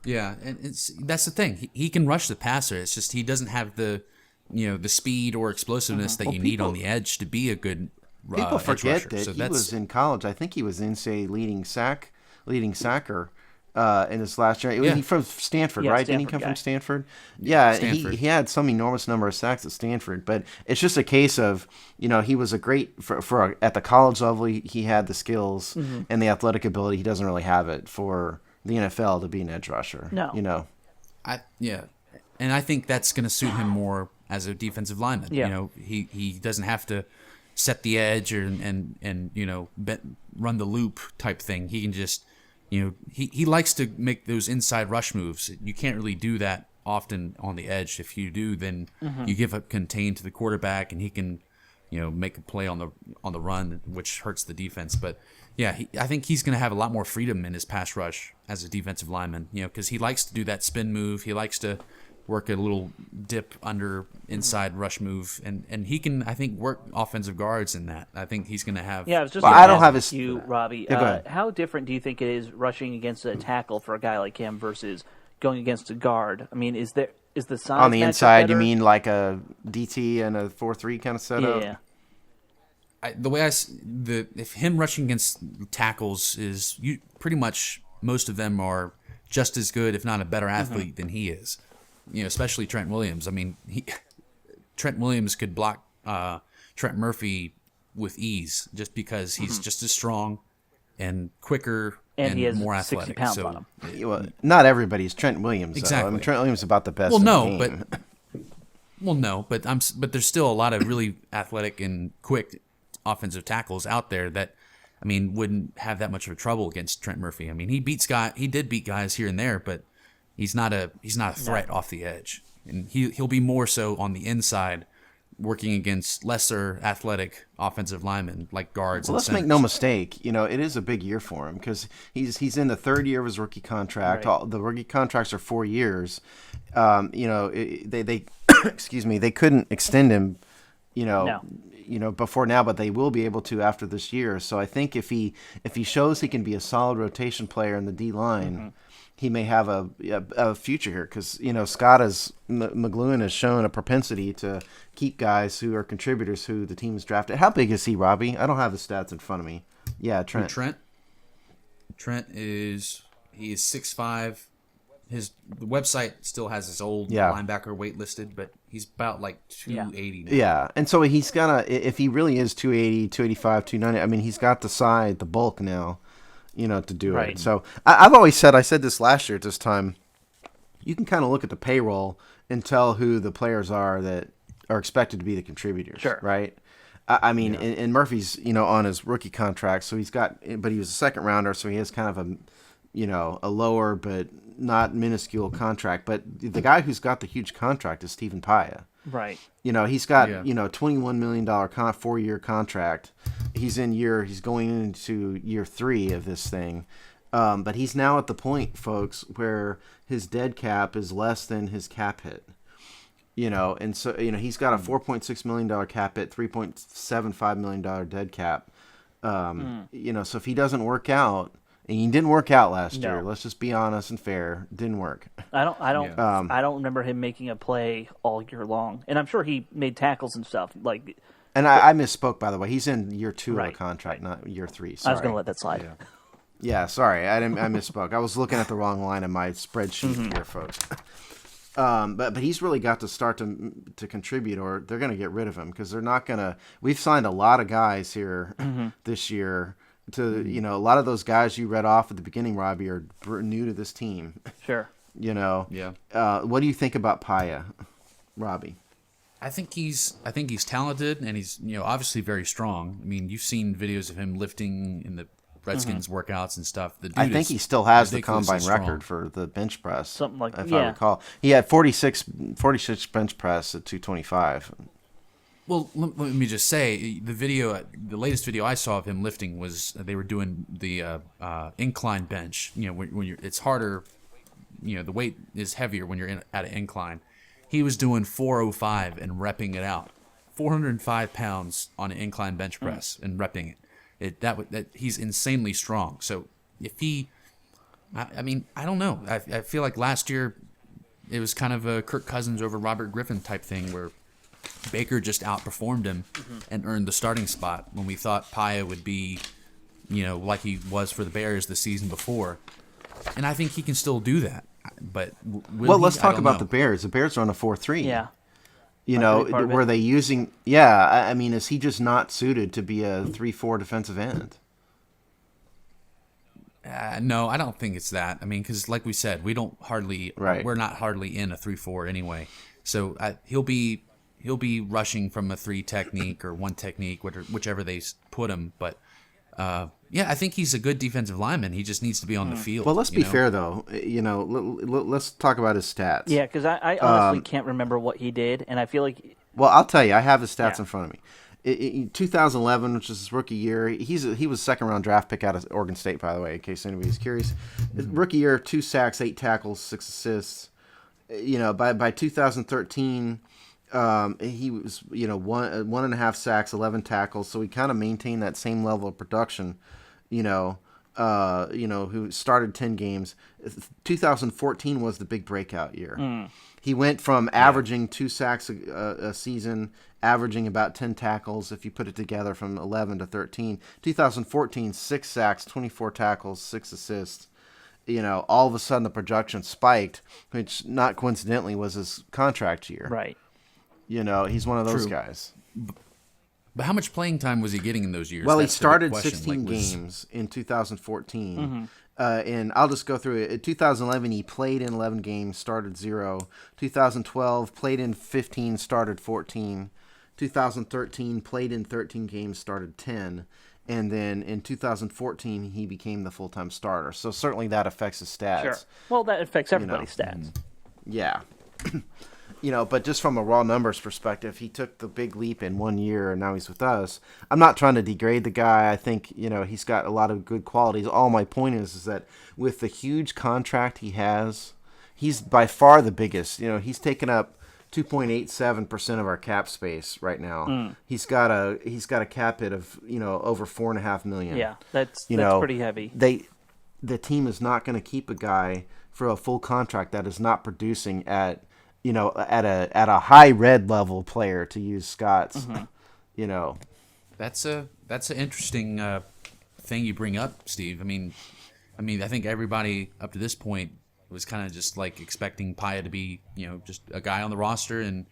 Yeah, and that's the thing. He can rush the passer. It's just he doesn't have the the speed or explosiveness that you need on the edge to be a good People edge forget rusher. that So he was in college. I think he was NCAA leading sacker in his last year. Yeah. He from Stanford, Yeah, right? Didn't he Stanford come guy. from Stanford? Yeah, Stanford. He had some enormous number of sacks at Stanford, but it's just a case of he was a great for at the college level. He had the skills and the athletic ability. He doesn't really have it for the NFL to be an edge rusher. No. And I think that's going to suit him more as a defensive lineman. Yeah. He doesn't have to set the edge and run the loop type thing. He can just he likes to make those inside rush moves. You can't really do that often on the edge. If you do, then you give up contain to the quarterback, and he can make a play on the run, which hurts the defense. But yeah, I think he's going to have a lot more freedom in his pass rush as a defensive lineman. Because he likes to do that spin move. He likes to work a little dip under inside rush move, and he can, I think, work offensive guards in that. I think he's going to have. Yeah, I was just. Well, gonna I don't ask have his- you, Robbie. Yeah, go ahead. How different do you think it is rushing against a tackle for a guy like him versus going against a guard? I mean, is the size On the matchup inside, you better? mean like a DT and a 4-3 kind of setup? Yeah. The way if him rushing against tackles is pretty much most of them are just as good, if not a better athlete than he is. Especially Trent Williams. I mean, Trent Williams could block Trent Murphy with ease just because he's just as strong and quicker And he has more 60 athletic. pounds so, on him. Well, not everybody's Trent Williams. Though. I Exactly. mean, Trent Williams is about the best. Well, in no, the game. but there's still a lot of really athletic and quick offensive tackles out there that, I mean, wouldn't have that much of a trouble against Trent Murphy. I mean, he did beat guys here and there, but he's not a threat off the edge, and he'll be more so on the inside, working against lesser athletic offensive linemen like guards. Well, and let's make no centers. mistake. It is a big year for him because he's in the third year of his rookie contract. Right. The rookie contracts are 4 years. They excuse me, they couldn't extend him. Before now, but they will be able to after this year. So I think if he shows he can be a solid rotation player in the D line, he may have a future here because McLuhan has shown a propensity to keep guys who are contributors who the team has drafted. How big is he, Robbie? I don't have the stats in front of me. Yeah, Trent. Trent is 6'5". The website still has his old Yeah. linebacker weight listed, but he's about like 280 now. Yeah, and so he's got if he really is 280, 285, 290, I mean, he's got the bulk now, to do Right. it. So I've always said, I said this last year at this time, you can kind of look at the payroll and tell who the players are that are expected to be the contributors, Sure. right? I mean, and Murphy's, on his rookie contract, so but he was a second rounder, so he has kind of a lower but not minuscule contract. But the guy who's got the huge contract is Stephen Paya. Right. He's got, Yeah. $21 million 4-year contract. He's going into year 3 of this thing. But he's now at the point, folks, where his dead cap is less than his cap hit. And so, he's got a $4.6 million cap hit, $3.75 million dead cap. So if he doesn't work out, and he didn't work out last No. year, let's just be honest and fair, didn't work. I don't Yeah. I don't remember him making a play all year long, and I'm sure he made tackles and stuff. Like And I misspoke, by the way. He's in year 2 of Right, the contract, not year 3. I Sorry. was going to let that slide. Yeah, sorry. I misspoke. I was looking at the wrong line in my spreadsheet here, folks. But he's really got to start to contribute, or they're going to get rid of him because they're not going to. We've signed a lot of guys here this year. A lot of those guys you read off at the beginning, Robbie, are new to this team. Sure. Yeah. What do you think about Paya, Robbie? I think he's talented, and he's obviously very strong. I mean, you've seen videos of him lifting in the Redskins workouts and stuff. The dude I think is he still has the ridiculously combine strong. record for the bench press. Something like if yeah. I recall. He had 46 bench press at 225. Well, let me just say, the latest video I saw of him lifting was they were doing the incline bench. When you're, it's harder. The weight is heavier when you're at an incline. He was doing 405 and repping it out. 405 pounds on an incline bench press and repping it. He's insanely strong. So if he, I mean, I don't know. I feel like last year it was kind of a Kirk Cousins over Robert Griffin type thing where Baker just outperformed him and earned the starting spot when we thought Paya would be, like he was for the Bears the season before. And I think he can still do that. But let's talk about the Bears. The Bears are on a 4-3. Yeah. Were they using? Yeah, I mean, is he just not suited to be a 3-4 defensive end? No, I don't think it's that. I mean, because like we said, we're not hardly in a 3-4 anyway. So he'll be rushing from a 3 technique or 1 technique, whichever they put him. But I think he's a good defensive lineman. He just needs to be on the field. Well, let's be fair though. Let's talk about his stats. Yeah, because I honestly can't remember what he did, and I feel like. Well, I'll tell you. I have his stats in front of me. In 2011, which is his rookie year, he was a second-round draft pick out of Oregon State, by the way, in case anybody's curious. His rookie year, 2 sacks, 8 tackles, 6 assists. By 2013, he was 1.5 sacks, 11 tackles. So he kind of maintained that same level of production. Who started 10 games. 2014 was the big breakout year. He went from averaging 2 sacks a season, averaging about 10 tackles, if you put it together, from 11 to 13. 2014, 6 sacks, 24 tackles, 6 assists. All of a sudden the production spiked, which not coincidentally was his contract year. Right. He's one of those guys. But how much playing time was he getting in those years? Well, he started 16 games in 2014. And I'll just go through it. In 2011, he played in 11 games, started 0. 2012, played in 15, started 14. 2013, played in 13 games, started 10. And then in 2014, he became the full-time starter. So certainly that affects his stats. Sure. Well, that affects everybody's stats. Yeah. But just from a raw numbers perspective, he took the big leap in 1 year, and now he's with us. I'm not trying to degrade the guy. I think, he's got a lot of good qualities. All my point is that with the huge contract he has, he's by far the biggest. He's taken up 2.87% of our cap space right now. He's got a cap hit of, over $4.5 million. Yeah, that's pretty heavy. The team is not going to keep a guy for a full contract that is not producing at a high red level player, to use Scott's. That's an interesting thing you bring up, Steve. I mean, I think everybody up to this point was kind of just like expecting Paya to be, just a guy on the roster and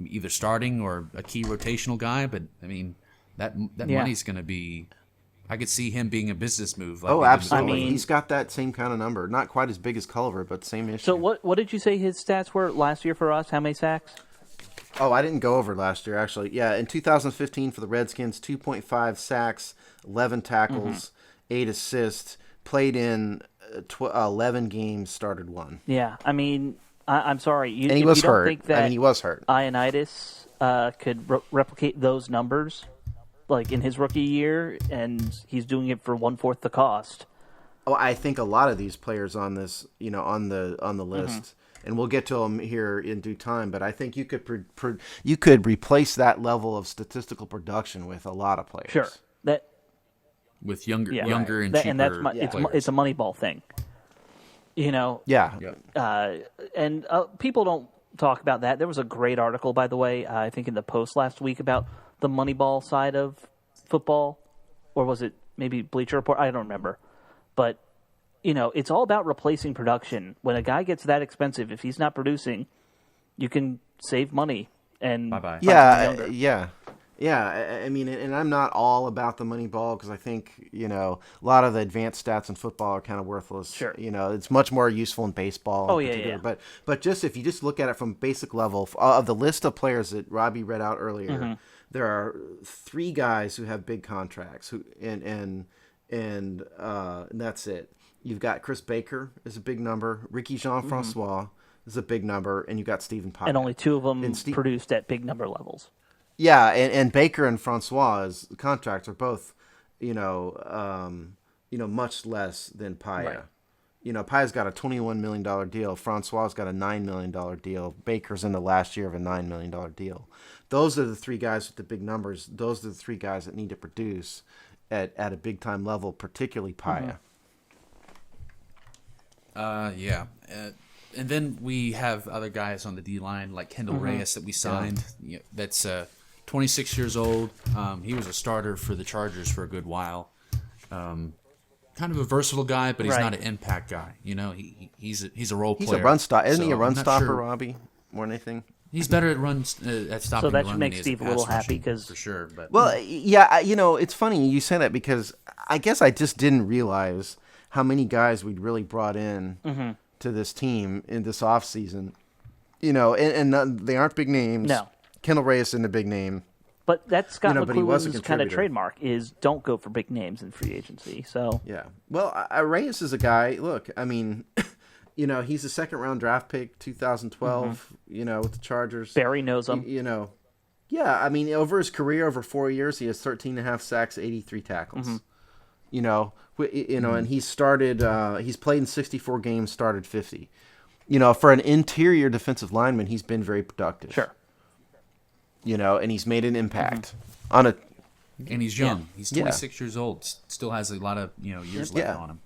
either starting or a key rotational guy. But I mean, that money's going to be. I could see him being a business move. Like absolutely. He's got that same kind of number. Not quite as big as Culver, but same issue. So what did you say his stats were last year for us? How many sacks? Oh, I didn't go over last year, actually. Yeah, in 2015 for the Redskins, 2.5 sacks, 11 tackles, 8 assists, played in 11 games, started 1. Yeah, I mean, I'm sorry. And he was hurt. Think that he was hurt. Ioannidis could replicate those numbers? Like in his rookie year, and he's doing it for 1/4 the cost. Oh, I think a lot of these players on this, on the list, and we'll get to them here in due time. But I think you could replace that level of statistical production with a lot of players. Sure, with younger and cheaper. And it's a Moneyball thing. Yeah. And people don't talk about that. There was a great article, by the way, I think in the Post last week about the Moneyball side of football, or was it maybe Bleacher Report? I don't remember. But, it's all about replacing production. When a guy gets that expensive, if he's not producing, you can save money. And bye-bye. Yeah. I mean, and I'm not all about the Moneyball because I think, a lot of the advanced stats in football are kind of worthless. Sure. It's much more useful in baseball. Oh, yeah. But if you just look at it from basic level, of the list of players that Robbie read out earlier, there are 3 guys who have big contracts, and that's it. You've got Chris Baker is a big number, Ricky Jean-Francois is a big number, and you've got Stephen Paya. And only 2 of them produced at big number levels. Yeah, and Baker and Francois' contracts are both, much less than Paya. Right. Paya's got a $21 million deal. Francois got a $9 million deal. Baker's in the last year of a $9 million deal. Those are the three guys with the big numbers. Those are the three guys that need to produce at a big-time level, particularly Paya. Yeah. And then we have other guys on the D-line, like Kendall Reyes that we signed. That's 26 years old. He was a starter for the Chargers for a good while. Kind of a versatile guy, but he's not an impact guy. He's a role player. He's a run stopper. Isn't he a run stopper, sure. Robbie, more than anything? He's better at stopping So that the should run make than he is Steve at a little pass happy rushing, because for sure. But Well, yeah, it's funny you say that because I guess I just didn't realize how many guys we'd really brought in to this team in this offseason. And they aren't big names. No. Kendall Reyes isn't a big name. But that's Scott but he was a McCloughan's kind of contributor. trademark is don't go for big names in free agency. So Yeah. Well, Reyes is a guy. Look, I mean, he's a second-round draft pick, 2012. With the Chargers. Barry knows him. Yeah. I mean, over his career, over 4 years, he has 13.5 sacks, 83 tackles. And he's started. He's played in 64 games, started 50. For an interior defensive lineman, he's been very productive. Sure. And he's made an impact on a. And he's young. Yeah. He's 26 years old. Still has a lot of years left on him.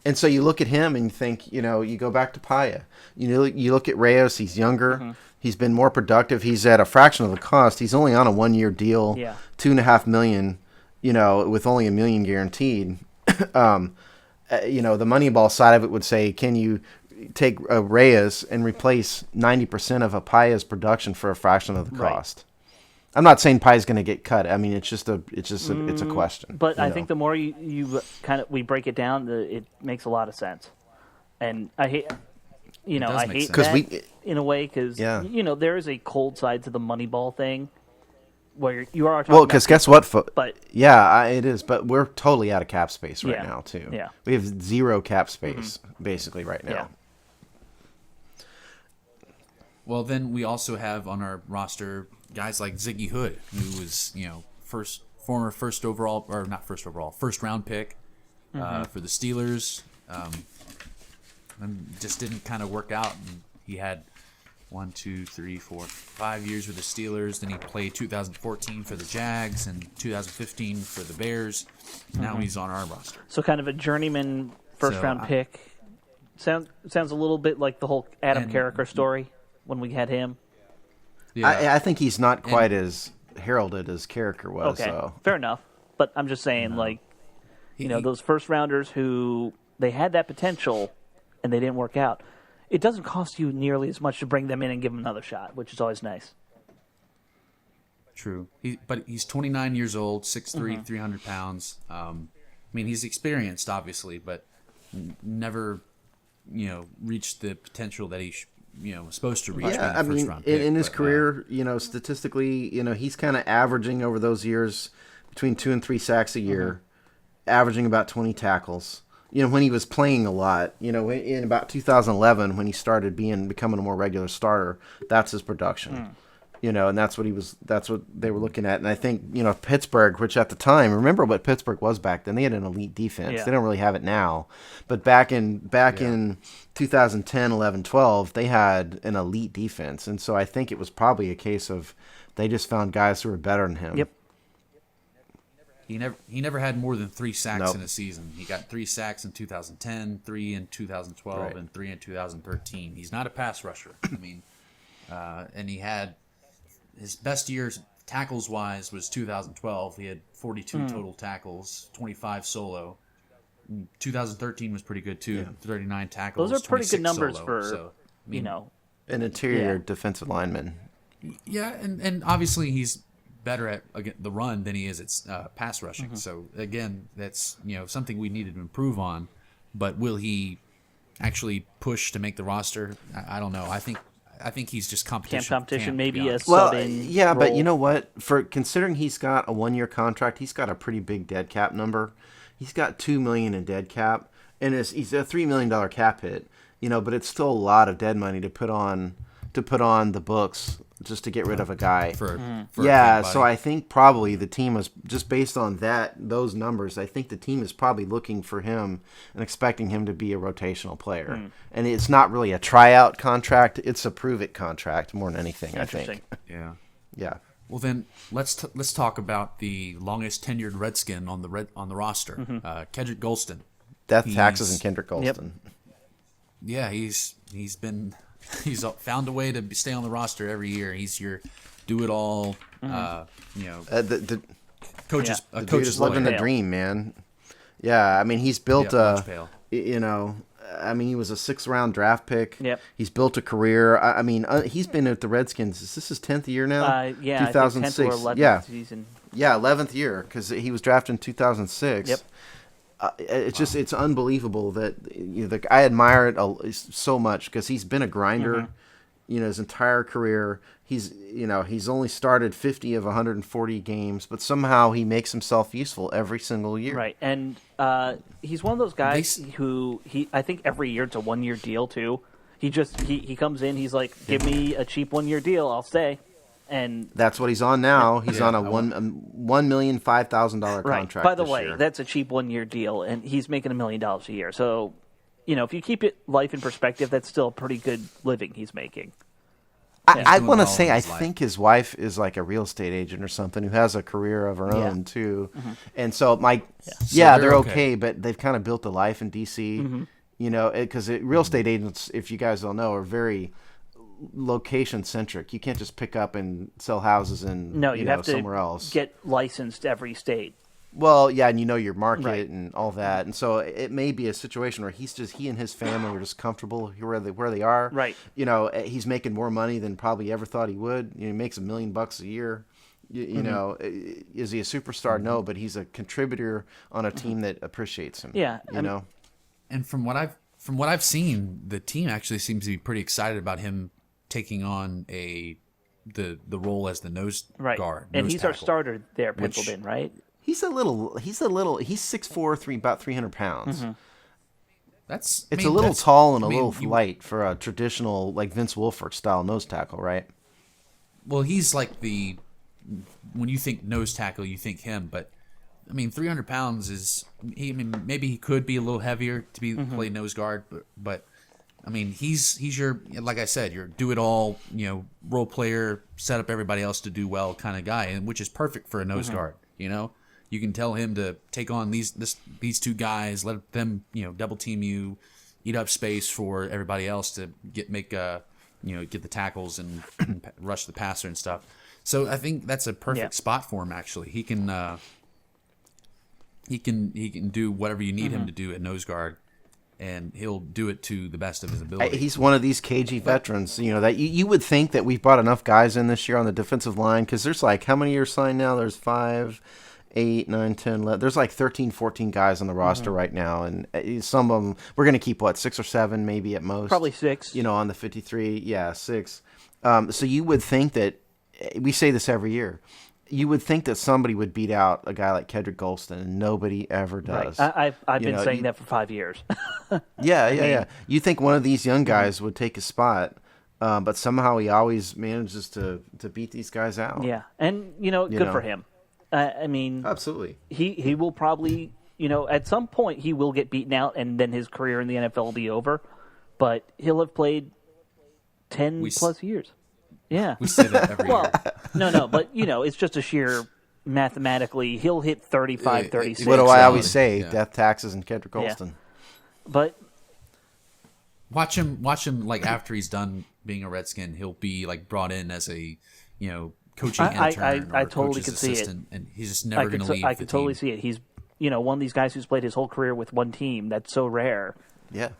And so you look at him and you think, you go back to Paya. You look at Reyes. He's younger. He's been more productive. He's at a fraction of the cost. He's only on a 1-year deal. Yeah. $2.5 million. With only $1 million guaranteed. The Moneyball side of it would say, can you take Reyes and replace 90% of a Paya's production for a fraction of the cost? I'm not saying Paya's going to get cut. I mean, it's a question. But I think the more we break it down, it makes a lot of sense. And I hate, I hate that in a way because there is a cold side to the Moneyball thing where you are talking. Well, because guess what? But it is. But we're totally out of cap space right now too. Yeah, we have zero cap space basically right now. Yeah. Well, then we also have on our roster guys like Ziggy Hood, who was first round pick for the Steelers, and just didn't kind of work out. And he had 5 years with the Steelers. Then he played 2014 for the Jags and 2015 for the Bears. Now he's on our roster. So kind of a journeyman first-round pick. Sounds a little bit like the whole Adam Carricker story when we had him. Yeah. I think he's not quite as heralded as Carricker was. Okay, so. fair enough. But I'm just saying, those first-rounders who they had that potential and they didn't work out. It doesn't cost you nearly as much to bring them in and give them another shot, which is always nice. True. But he's 29 years old, 6'3", 300 pounds. He's experienced, obviously, but never, reached the potential that he was supposed to reach. Yeah, in his career, statistically, he's kind of averaging over those years between 2 and 3 sacks a year, averaging about 20 tackles. When he was playing a lot, in about 2011 when he started becoming a more regular starter, that's his production. And that's what they were looking at. And I think, Pittsburgh, which at the time, remember what Pittsburgh was back then, they had an elite defense. Yeah. They don't really have it now. But back in 2010, 11, 12, they had an elite defense. And so I think it was probably a case of they just found guys who were better than him. Yep. He never had more than 3 sacks in a season. He got 3 sacks in 2010, 3 in 2012, and 3 in 2013. He's not a pass rusher. And he had his best years tackles wise was 2012. He had 42 total tackles, 25 solo. 2013 was pretty good too. 39 tackles. Those are pretty good 26 numbers solo. An interior defensive lineman. Yeah, and obviously he's better at the run than he is at pass rushing. So again, that's something we needed to improve on. But will he actually push to make the roster? I don't know. I think he's just competition. Maybe a Well, sub-in yeah, role. but you know what? For considering he's got a 1-year contract, he's got a pretty big dead cap number. He's got $2 million in dead cap, and he's a $3 million cap hit. But it's still a lot of dead money to put on the books just to get rid of a guy. for a Yeah, big so body. I think probably the team is just based on those numbers. I think the team is probably looking for him and expecting him to be a rotational player. And it's not really a tryout contract; it's a prove it contract more than anything. I Interesting. think. Yeah. Yeah. Well, then let's talk about the longest tenured Redskin on the roster, Kedrick Golston. Death, He's- taxes, and Kendrick Yep. Golston. Yeah, he's found a way to stay on the roster every year. He's your do it all, The coaches. Yeah. A dude coach's is living player. the dream, man. Yeah, I mean, he's built lunch pail. he was a 6th-round draft pick. Yep. He's built a career. I mean, he's been at the Redskins. Is this his 10th year now? Yeah, 2006. I think 10th or 11th yeah, season. yeah, 11th year because he was drafted in 2006. Yep. It's unbelievable that I admire it so much because he's been a grinder, his entire career. He's only started 50 of 140 games, but somehow he makes himself useful every single year. Right, and he's one of those guys who I think every year it's a 1-year deal too. He comes in, he's like, give me a cheap 1-year deal, I'll stay, and That's what he's on now. He's Yeah, on a $1,005,000 right. contract. By the this way, year. that's a cheap 1-year deal, and he's making $1 million a year. So, if you keep life in perspective, that's still a pretty good living he's making. I doing want to well in say I his life. think his wife is like a real estate agent or something who has a career of her own too, and so So they're they're okay, okay. but they've kind of built a life in DC, because real estate agents, if you guys don't know, are very location centric. You can't just pick up and sell houses in No, you have to somewhere else. get licensed every state. Well, yeah, and your market Right. and all that, and so it may be a situation where he and his family are just comfortable where they are. Right. He's making more money than probably ever thought he would. He makes $1 million a year. Is he a superstar? No, but he's a contributor on a team that appreciates him. Yeah, you know. And from what I've seen, the team actually seems to be pretty excited about him taking on the role as the nose Right. guard. And nose he's our tackle. starter there, which- penciled in, right? He's 6'4", about 300 pounds. That's It's a little tall and a little you- light for a traditional like Vince Wilfork style nose tackle, right? Well, he's like when you think nose tackle, you think him, but 300 pounds is maybe he could be a little heavier to be play nose guard, but he's your, like I said, your do it all, role player, set up everybody else to do well kind of guy, and which is perfect for a nose guard. You can tell him to take on these two guys, let them double team you, eat up space for everybody else to get the tackles and rush the passer and stuff. So I think that's a perfect spot for him. Actually, he can do whatever you need him to do at nose guard, and he'll do it to the best of his ability. He's one of these cagey veterans, that you would think that we've brought enough guys in this year on the defensive line, because there's like, how many years signed now? There's 5, 8, 9, 10, 11. There's like 13, 14 guys on the roster right now, and some of them, we're going to keep, 6 or 7 maybe at most? Probably 6. On the 53, yeah, 6. So you would think that, we say this every year, you would think that somebody would beat out a guy like Kedrick Golston, and nobody ever does. Right. I've been saying that for 5 years. Yeah. You think one of these young guys would take his spot, but somehow he always manages to beat these guys out. Yeah, and good for him. Absolutely. He will probably at some point he will get beaten out, and then his career in the NFL will be over. But he'll have played 10 plus years. Yeah, We say that every year. no, but it's just a sheer mathematically he'll hit 35, 36. What do I always Exactly. say? Yeah. Death, taxes, and Kedrick Yeah. Golston. But Watch him like after he's done being a Redskin, he'll be like brought in as a coaching intern or I a totally coach's could see it. assistant, and he's just never going to leave. I could totally see it. He's one of these guys who's played his whole career with one team. That's so rare. Yeah.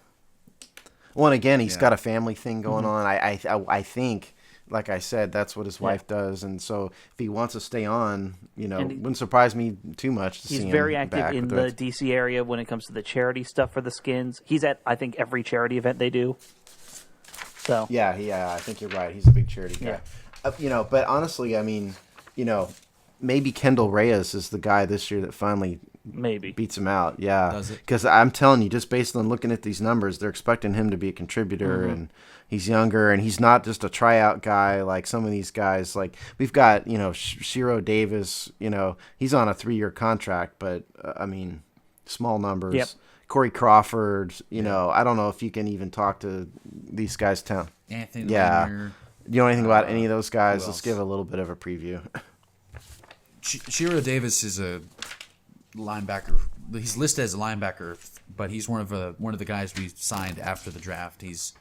Well, and again, he's got a family thing going on. I think, like I said, that's what his wife does, and so if he wants to stay on, wouldn't surprise me too much to see He's him very active back in with the Reds. DC area when it comes to the charity stuff for the Skins. He's at, I think, every charity event they do. So Yeah, I think you're right. He's a big charity guy. Yeah. But honestly, maybe Kendall Reyes is the guy this year that finally maybe beats him out. Yeah, Does it? Because I'm telling you, just based on looking at these numbers, they're expecting him to be a contributor, and he's younger, and he's not just a tryout guy like some of these guys. Like we've got, Shiro Davis. He's on a 3-year contract, but I mean, small numbers. Yep. Corey Crawford. I don't know if you can even talk to these guys. Anthony Yeah. Lanier. You know anything about any of those guys? who Let's else? give a little bit of a preview. Shiro Davis is a linebacker. He's listed as a linebacker, but he's one of the guys we signed after the draft. He's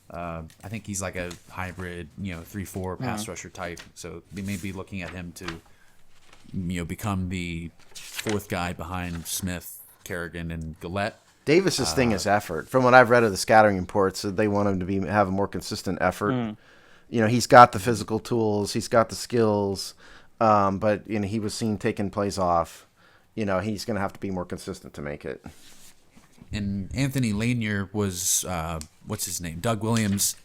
I think he's like a hybrid, 3-4 pass rusher type. So they may be looking at him to, become the fourth guy behind Smith, Kerrigan, and Gillette. Davis's thing is effort. From what I've read of the scouting reports, they want him to have a more consistent effort. He's got the physical tools, he's got the skills, but he was seen taking plays off. He's going to have to be more consistent to make it. And Anthony Lanier was what's his name? Doug Williams,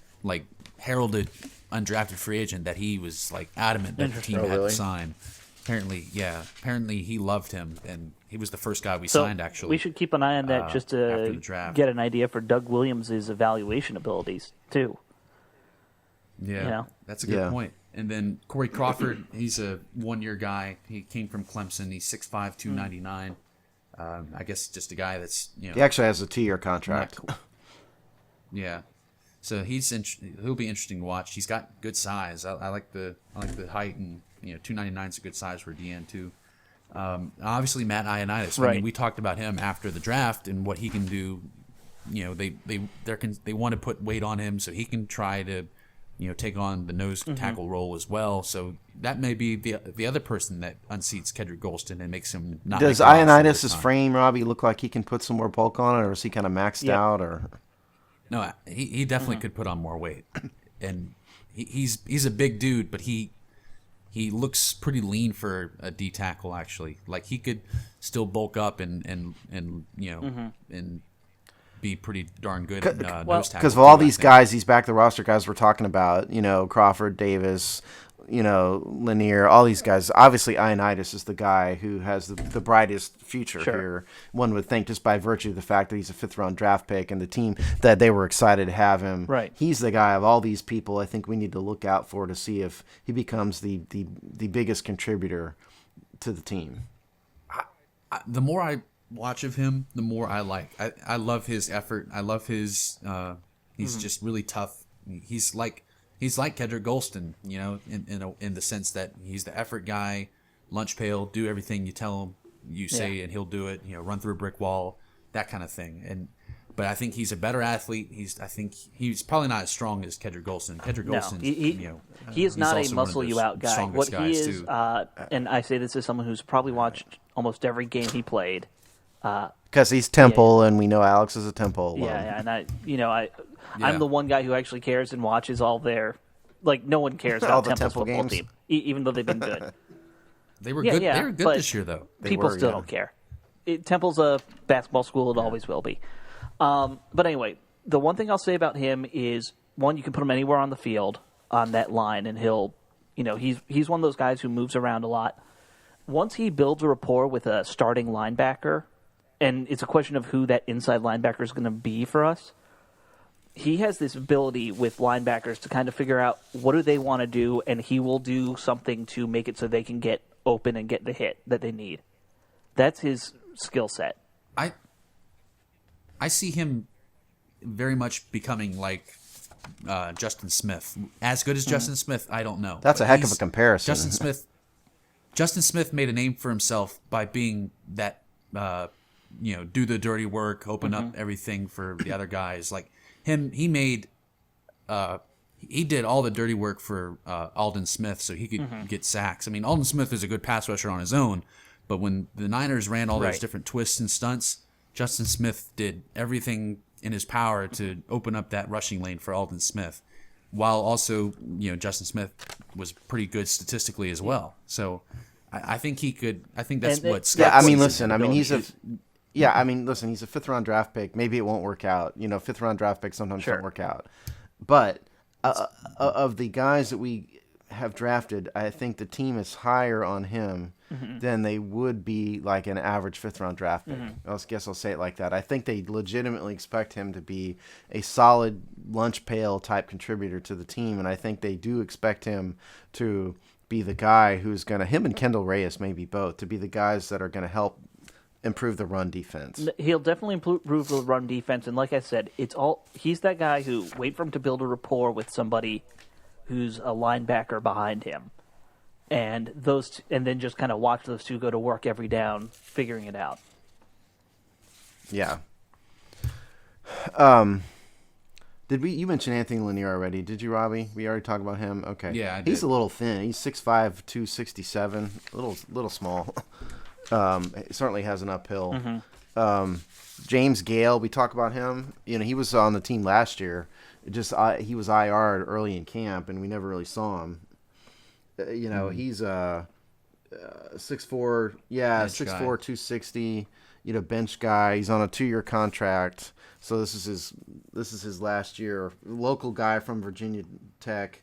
heralded undrafted free agent that he was adamant that the team had really? to sign. Apparently he loved him, and he was the first guy we so signed. Actually, we should keep an eye on that just after to the draft. get an idea for Doug Williams' evaluation abilities too. Yeah, that's a good point. And then Corey Crawford, he's a 1-year guy. He came from Clemson. He's 6'5", 299. I guess just a guy that's He actually has a 2-year contract. Yeah, so he'll be interesting to watch. He's got good size. I like the height, and 299 is a good size for DN too. Obviously Matt Ioannidis. I Right. mean, we talked about him after the draft and what he can do. They want to put weight on him so he can try to take on the nose tackle role as well. So that may be the other person that unseats Kedrick Golston and makes him not. Does make the roster Ioannidis' this time. frame, Robbie, look like he can put some more bulk on it, or is he kind of maxed out? Or No, he definitely could put on more weight, and he's a big dude, but he looks pretty lean for a D tackle. Actually, he could still bulk up and and be pretty darn good at nose tackle. because of all too, I these think. guys, these back the roster guys we're talking about, Crawford, Davis, Lanier, all these guys. Obviously, Ioannidis is the guy who has the brightest future here. One would think, just by virtue of the fact that he's a 5th-round draft pick and the team that they were excited to have him. Right. He's the guy of all these people I think we need to look out for to see if he becomes the biggest contributor to the team. The more I watch of him, the more I like. I love his effort. I love his. He's just really tough. He's like Kedrick Golston, in the sense that he's the effort guy, lunch pail, do everything you tell him, you say, and he'll do it. Run through a brick wall, that kind of thing. But I think he's a better athlete. I think he's probably not as strong as Kedrick Golston. Kedrick Golston, he is not a muscle you out guy. What he is, and I say this as someone who's probably watched almost every game he played. Because he's Temple, and we know Alex is a Temple alum. Yeah, and I'm the one guy who actually cares and watches all their. No one cares All about the Temple's Temple football games? team, even though they've been good. They were good. They were good but this year, though. People were, still yeah. don't care. Temple's a basketball school; it always will be. But anyway, the one thing I'll say about him is, one, you can put him anywhere on the field on that line, and he'll, he's one of those guys who moves around a lot. Once he builds a rapport with a starting linebacker, and it's a question of who that inside linebacker is going to be for us, he has this ability with linebackers to kind of figure out what do they want to do, and he will do something to make it so they can get open and get the hit that they need. That's his skill set. I see him very much becoming like Justin Smith. As good as Justin Smith, I don't know. That's But a heck of he's- a comparison. Justin Smith made a name for himself by being that do the dirty work, open up everything for the other guys. Like him, he did all the dirty work for Aldon Smith so he could get sacks. I mean, Aldon Smith is a good pass rusher on his own, but when the Niners ran all those different twists and stunts, Justin Smith did everything in his power to open up that rushing lane for Aldon Smith, while also, Justin Smith was pretty good statistically as well. So I think he could. I think that's what. Yeah, I mean, Scott's listen. He's a. ability. Yeah, I mean, listen. He's a 5th-round draft pick. Maybe it won't work out. 5th-round draft picks sometimes don't work out. But of the guys that we have drafted, I think the team is higher on him than they would be like an average 5th-round draft pick. I guess I'll say it like that. I think they legitimately expect him to be a solid lunch pail type contributor to the team, and I think they do expect him to be the guy who's going to, him and Kendall Reyes maybe both, to be the guys that are going to help improve the run defense. He'll definitely improve the run defense, and like I said, he's that guy who wait for him to build a rapport with somebody who's a linebacker behind him, and then just kind of watch those two go to work every down, figuring it out. Yeah. You mentioned Anthony Lanier already? Did you, Robbie? We already talked about him. Okay. Yeah, I did. He's a little thin. He's 6'5", 267. Little small. Certainly has an uphill. James Gale, we talk about him. He was on the team last year. He was IR early in camp, and we never really saw him. He's 6'4", 6'4", 260. Bench guy. He's on a 2-year contract, so this is his last year. Local guy from Virginia Tech.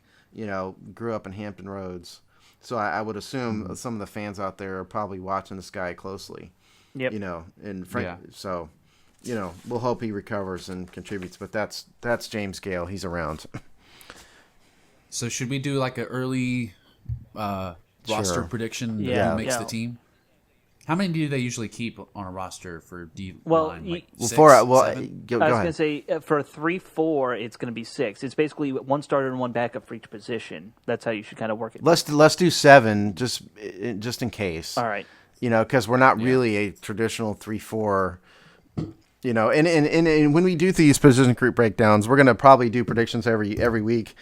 Grew up in Hampton Roads. So I would assume some of the fans out there are probably watching this guy closely. Yep. So, we'll hope he recovers and contributes. But that's James Gale. He's around. So should we do like an early roster prediction? Yeah. Who makes the team? How many do they usually keep on a roster for D line? Like go seven? I was going to say, for a 3-4, it's going to be 6. It's basically one starter and one backup for each position. That's how you should kind of work it. Let's do 7, just in case. All right. Because we're not really a traditional 3-4. And when we do these position group breakdowns, we're going to probably do predictions every week.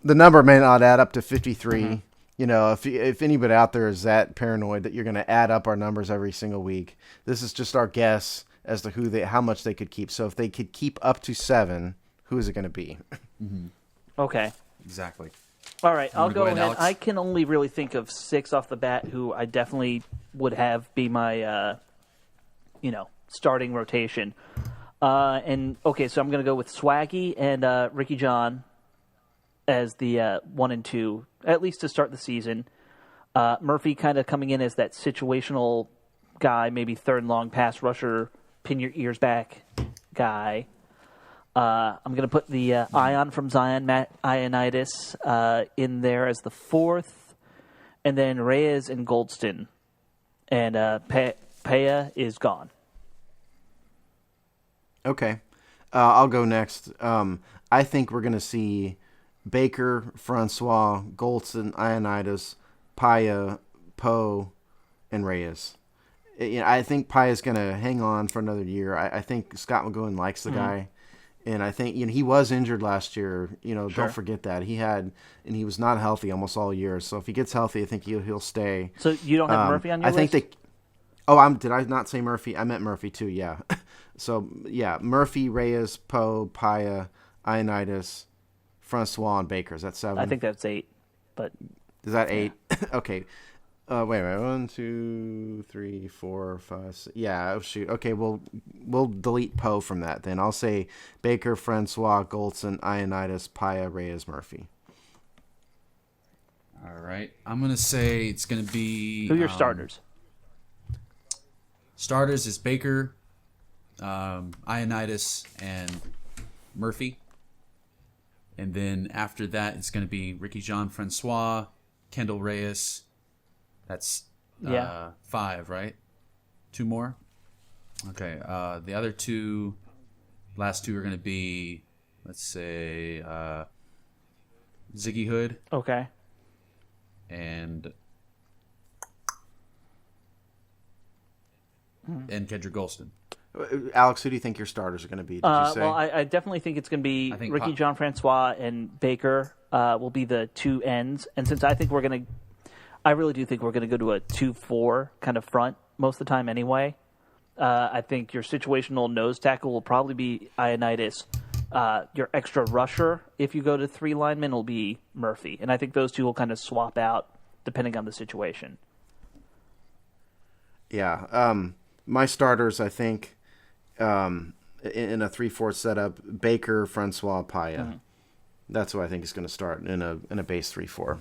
The number may not add up to 53. If anybody out there is that paranoid that you're going to add up our numbers every single week, this is just our guess as to how much they could keep. So if they could keep up to 7, who is it going to be? Okay. Exactly. All right, I'll go ahead. Alex? I can only really think of 6 off the bat who I definitely would have be my, starting rotation. So I'm going to go with Swaggy and Ricky John as the 1 and 2, at least to start the season. Murphy kind of coming in as that situational guy, maybe third and long pass rusher, pin your ears back guy. I'm going to put the Ion from Zion, Matt Ioannidis, in there as the 4th, and then Reyes and Goldston, and Paya is gone. Okay. I'll go next. I think we're going to see Baker, Francois, Goldston, Ioannidis, Paya, Poe, and Reyes. I think Paya's going to hang on for another year. I think Scott McGowan likes the guy. And I think he was injured last year. Sure. Don't forget that. He was not healthy almost all year. So if he gets healthy, I think he'll stay. So you don't have Murphy on your list? Did I not say Murphy? I meant Murphy too, yeah. So, yeah, Murphy, Reyes, Poe, Paya, Ioannidis, Francois, and Baker. Is that 7? I think that's 8. But is that 8? Okay. Wait. 1, 2, 3, 4, 5, 6. Yeah, shoot. Okay, we'll delete Poe from that then. I'll say Baker, Francois, Goldston, Ioannidis, Paya, Reyes, Murphy. All right. I'm going to say it's going to be... Who are your starters? Starters is Baker, Ioannidis, and Murphy. And then after that, it's going to be Ricky Jean Francois, Kendall Reyes. That's 5, right? 2 more? Okay. The other last two are going to be, let's say, Ziggy Hood. Okay. And Kendrick Golston. Alex, who do you think your starters are going to be? Did you say? Well, I definitely think it's going to be Ricky Jean Francois and Baker will be the 2 ends. And since I really do think we're going to go to a 2-4 kind of front most of the time anyway. I think your situational nose tackle will probably be Ioannidis. Your extra rusher, if you go to 3 linemen, will be Murphy. And I think those two will kind of swap out depending on the situation. Yeah. My starters, I think, in a 3-4 setup, Baker, Francois, Paya. Mm-hmm. That's who I think is going to start in a base 3-4.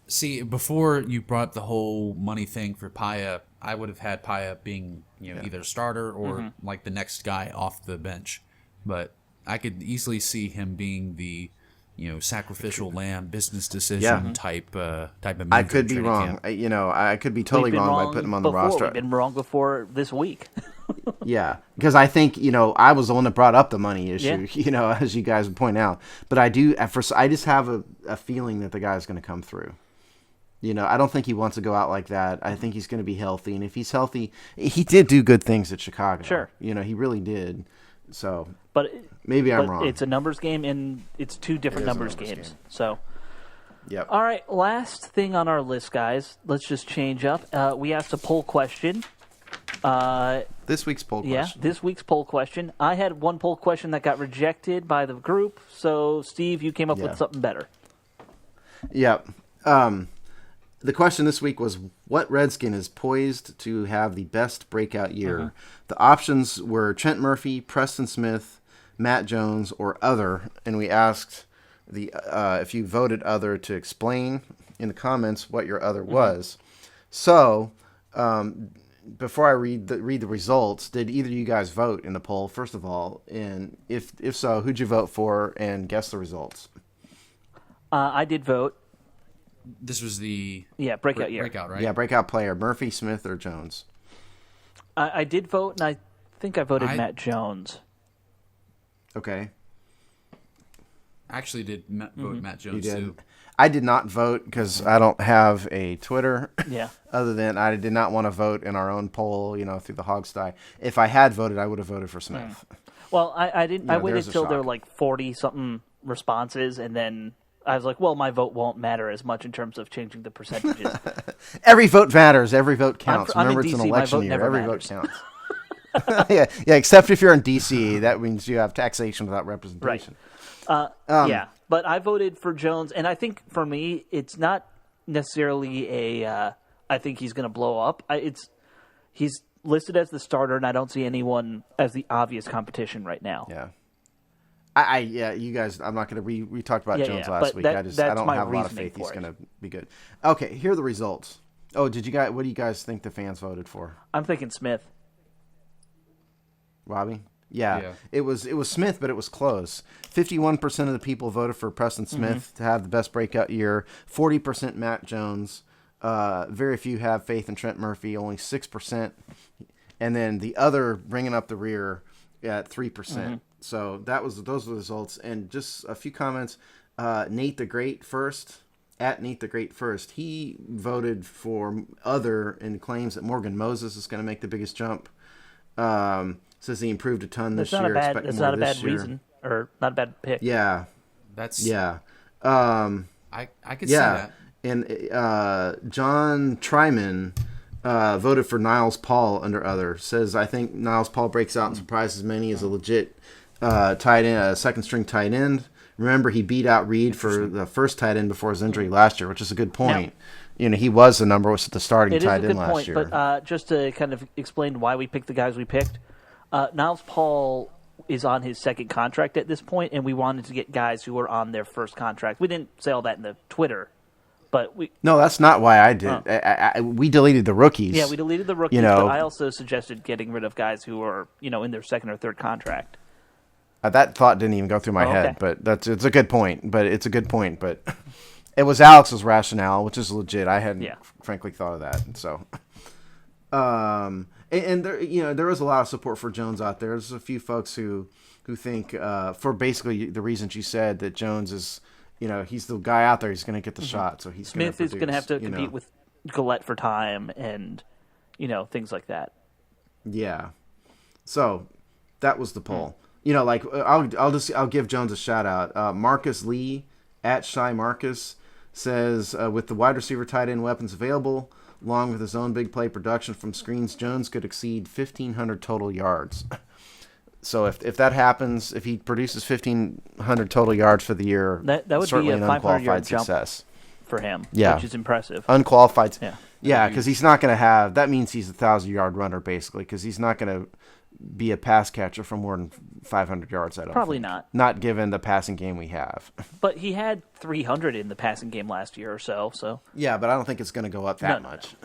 See, before you brought up the whole money thing for Paya, I would have had Paya being, either a starter or like the next guy off the bench. But I could easily see him being the, sacrificial lamb business decision type of. I could be wrong. I could be totally wrong by putting him on the roster. We've been wrong before this week. Yeah, because I think I was the one that brought up the money issue. Yeah. As you guys would point out. But I do. At first, I just have a feeling that the guy's going to come through. I don't think he wants to go out like that. I think he's going to be healthy, and if he's healthy, he did do good things at Chicago. Sure, he really did. So, but maybe I'm wrong. It's a numbers game, and it's two different numbers games. Game. So, yep. All right, last thing on our list, guys. Let's just change up. We asked a poll question. This week's poll question. Yeah, this week's poll question. I had one poll question that got rejected by the group. So, Steve, you came up with something better. Yep. The question this week was, what Redskin is poised to have the best breakout year? The options were Trent Murphy, Preston Smith, Matt Jones, or other. And we asked if you voted other to explain in the comments what your other was. So, before I read the results, did either of you guys vote in the poll, first of all? And if so, who'd you vote for, and guess the results? I did vote. This was the breakout year. Breakout, right? Yeah, breakout player, Murphy, Smith, or Jones. I did vote, and I think I voted Matt Jones. Okay. Actually did vote Matt Jones, too. I did not vote because I don't have a Twitter. Yeah. Other than I did not want to vote in our own poll, through the Hogsty. If I had voted, I would have voted for Smith. Well, I didn't. I waited till there were shock. like 40-something responses, and then I was like, well, my vote won't matter as much in terms of changing the percentages. Every vote matters. Every vote counts. I'm Remember, in it's DC, an election year. never Every matters. vote counts. yeah, except if you're in D.C., that means you have taxation without representation. Right. But I voted for Jones, and I think for me, it's not necessarily I think he's going to blow up. He's listed as the starter, and I don't see anyone as the obvious competition right now. Yeah. You guys, I'm not going to we talked about Jones last week. I don't have a lot of faith he's going to be good. Okay, here are the results. Oh, what do you guys think the fans voted for? I'm thinking Smith. Robbie? Yeah. It was Smith, but it was close. 51% of the people voted for Preston Smith to have the best breakout year. 40% Matt Jones. Very few have faith in Trent Murphy, only 6%. And then the other bringing up the rear at 3%. So those were the results. And just a few comments. Nate the Great first, at Nate the Great first. He voted for other and claims that Morgan Moses is going to make the biggest jump. Says he improved a ton this year. That's not a bad reason, or not a bad pick. Yeah. I could see that. And John Tryman voted for Niles Paul under other. Says, I think Niles Paul breaks out and surprises many as a legit tight end, a second string tight end. Remember, he beat out Reed for the first tight end before his injury last year, which is a good point. Now, he was the starting tight end last year. But just to kind of explain why we picked the guys we picked, Niles Paul is on his second contract at this point, and we wanted to get guys who were on their first contract. We didn't say all that in the Twitter, but no, that's not why I did. We deleted the rookies. Yeah, we deleted the rookies, but I also suggested getting rid of guys who are in their second or third contract. That thought didn't even go through my head, but it's a good point. But it was Alex's rationale, which is legit. I hadn't frankly thought of that. So, and there, there is a lot of support for Jones out there. There's a few folks who think, for basically the reasons you said, that Jones is, he's the guy out there. He's going to get the shot. So Smith is going to have to compete with Gillette for time and, things like that. Yeah. So that was the poll. I'll give Jones a shout out. Marcus Lee at Shy Marcus says, with the wide receiver tight end weapons available, along with his own big play production from screens, Jones could exceed 1,500 total yards. So if that happens, if he produces 1,500 total yards for the year, that would be a 500-yard success for him, which is impressive. Unqualified. Yeah, because he's not going to have – that means he's a 1,000-yard runner basically, because he's not going to – be a pass catcher for more than 500 yards. I don't Probably think. not. Not given the passing game we have. But he had 300 in the passing game last year or so. So, Yeah, but I don't think it's going to go up that No. much.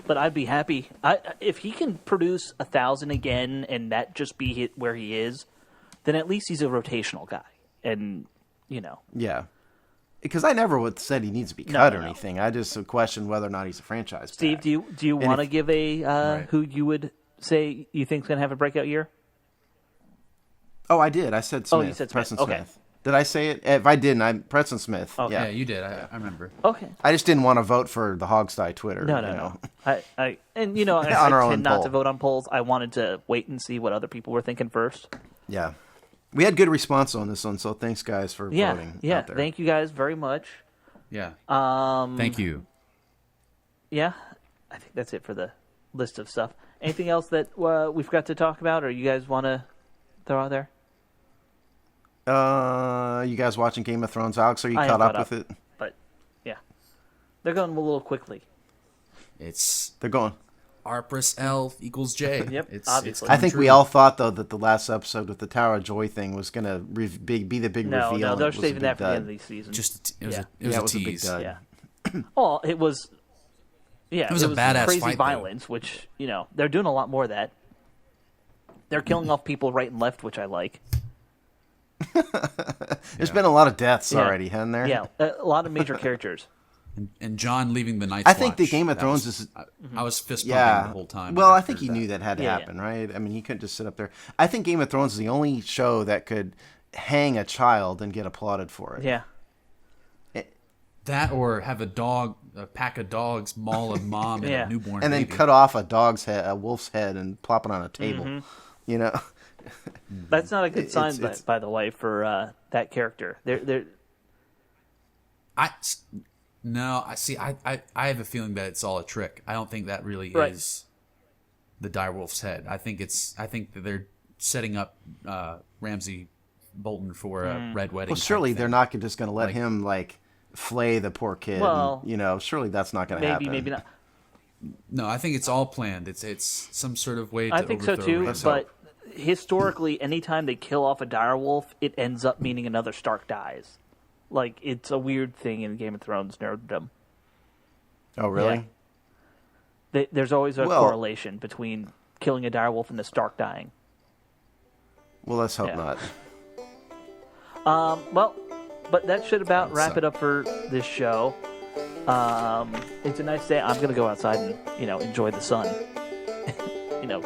but I'd be happy if he can produce 1,000 again, and that just be where he is. Then at least he's a rotational guy, and Yeah. Because I never would said he needs to be cut or no. anything. I just question whether or not he's a franchise Steve, tag. do you want to if- give a Right. who you would say you think's going to have a breakout year? Oh, I did. I said Smith. Oh, you said Smith. Preston Okay. Smith. Did I say it? If I didn't, I'm Preston Smith. Okay. Yeah, Yeah. you did. I remember. Okay. I just didn't want to vote for the Hogsty Twitter. No. you know. I On our own tend not to poll. vote on polls. I wanted to wait and see what other people were thinking first. Yeah. We had good response on this one, so thanks, guys, for voting. Yeah. out there. Thank you guys very much. Yeah. Um, Thank you. Yeah, I think that's it for the list of stuff. Anything else that we forgot to talk about, or you guys want to throw out there? You guys watching Game of Thrones, Alex? Are you I am caught up caught with it? But yeah, they're going a little quickly. It's They're going. R plus L equals J. Yep, It's obviously. I think we all thought though that the last episode with the Tower of Joy thing was gonna be the big No, reveal. and they're it was a saving big that for the dud. end of the season. just it was Yeah. a, it was Yeah, a it was a big tease. dud. Yeah. Well, it was. Yeah, It was a badass crazy fight, though. violence, which they're doing a lot more of that. They're killing off people right and left, which I like. There's been a lot of deaths Yeah. already, hasn't there? Yeah, a lot of major characters. And John leaving the Night's I think the Watch, Game of that Thrones was- is. I was fist pumping Yeah. the whole time. Well, I after think he knew that had to Yeah, happen, right? I mean, he couldn't just sit up there. I think Game of Thrones is the only show that could hang a child and get applauded for it. Yeah. That or have a pack of dogs maul a mom and Yeah. a newborn And then baby. cut off a wolf's head, and plop it on a table. Mm-hmm. You know. That's not a good sign, it's- by the way, for that character. They're No, I see. I have a feeling that it's all a trick. I don't think that really Right. is the direwolf's head. I think that they're setting up Ramsay Bolton for a red wedding. Well, type surely thing. they're not just going to let Like- him flay the poor kid. Well, surely that's not going to happen. maybe not. No, I think it's all planned. It's some sort of way to I think so overthrow too. Ramsay. But historically, anytime they kill off a direwolf, it ends up meaning another Stark dies. Like, it's a weird thing in Game of Thrones nerddom. Oh, really? Yeah. There's always a Well- correlation between killing a direwolf and the Stark dying. Well, let's hope Yeah. not. Well, but that should about wrap So- it up for this show. It's a nice day. I'm going to go outside and, enjoy the sun.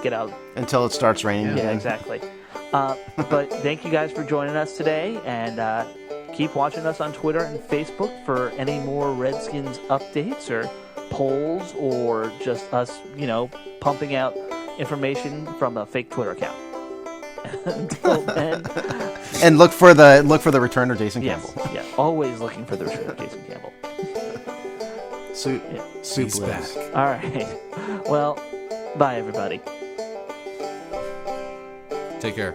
Get out. Until it starts raining Yeah, again. exactly. But thank you guys for joining us today, and keep watching us on Twitter and Facebook for any more Redskins updates or polls or just us, pumping out information from a fake Twitter account. Until then, And look for the return of Jason yes, Campbell. yeah, always looking for the return of Jason Campbell. Soup He's lives. back. All right. Well, bye, everybody. Take care.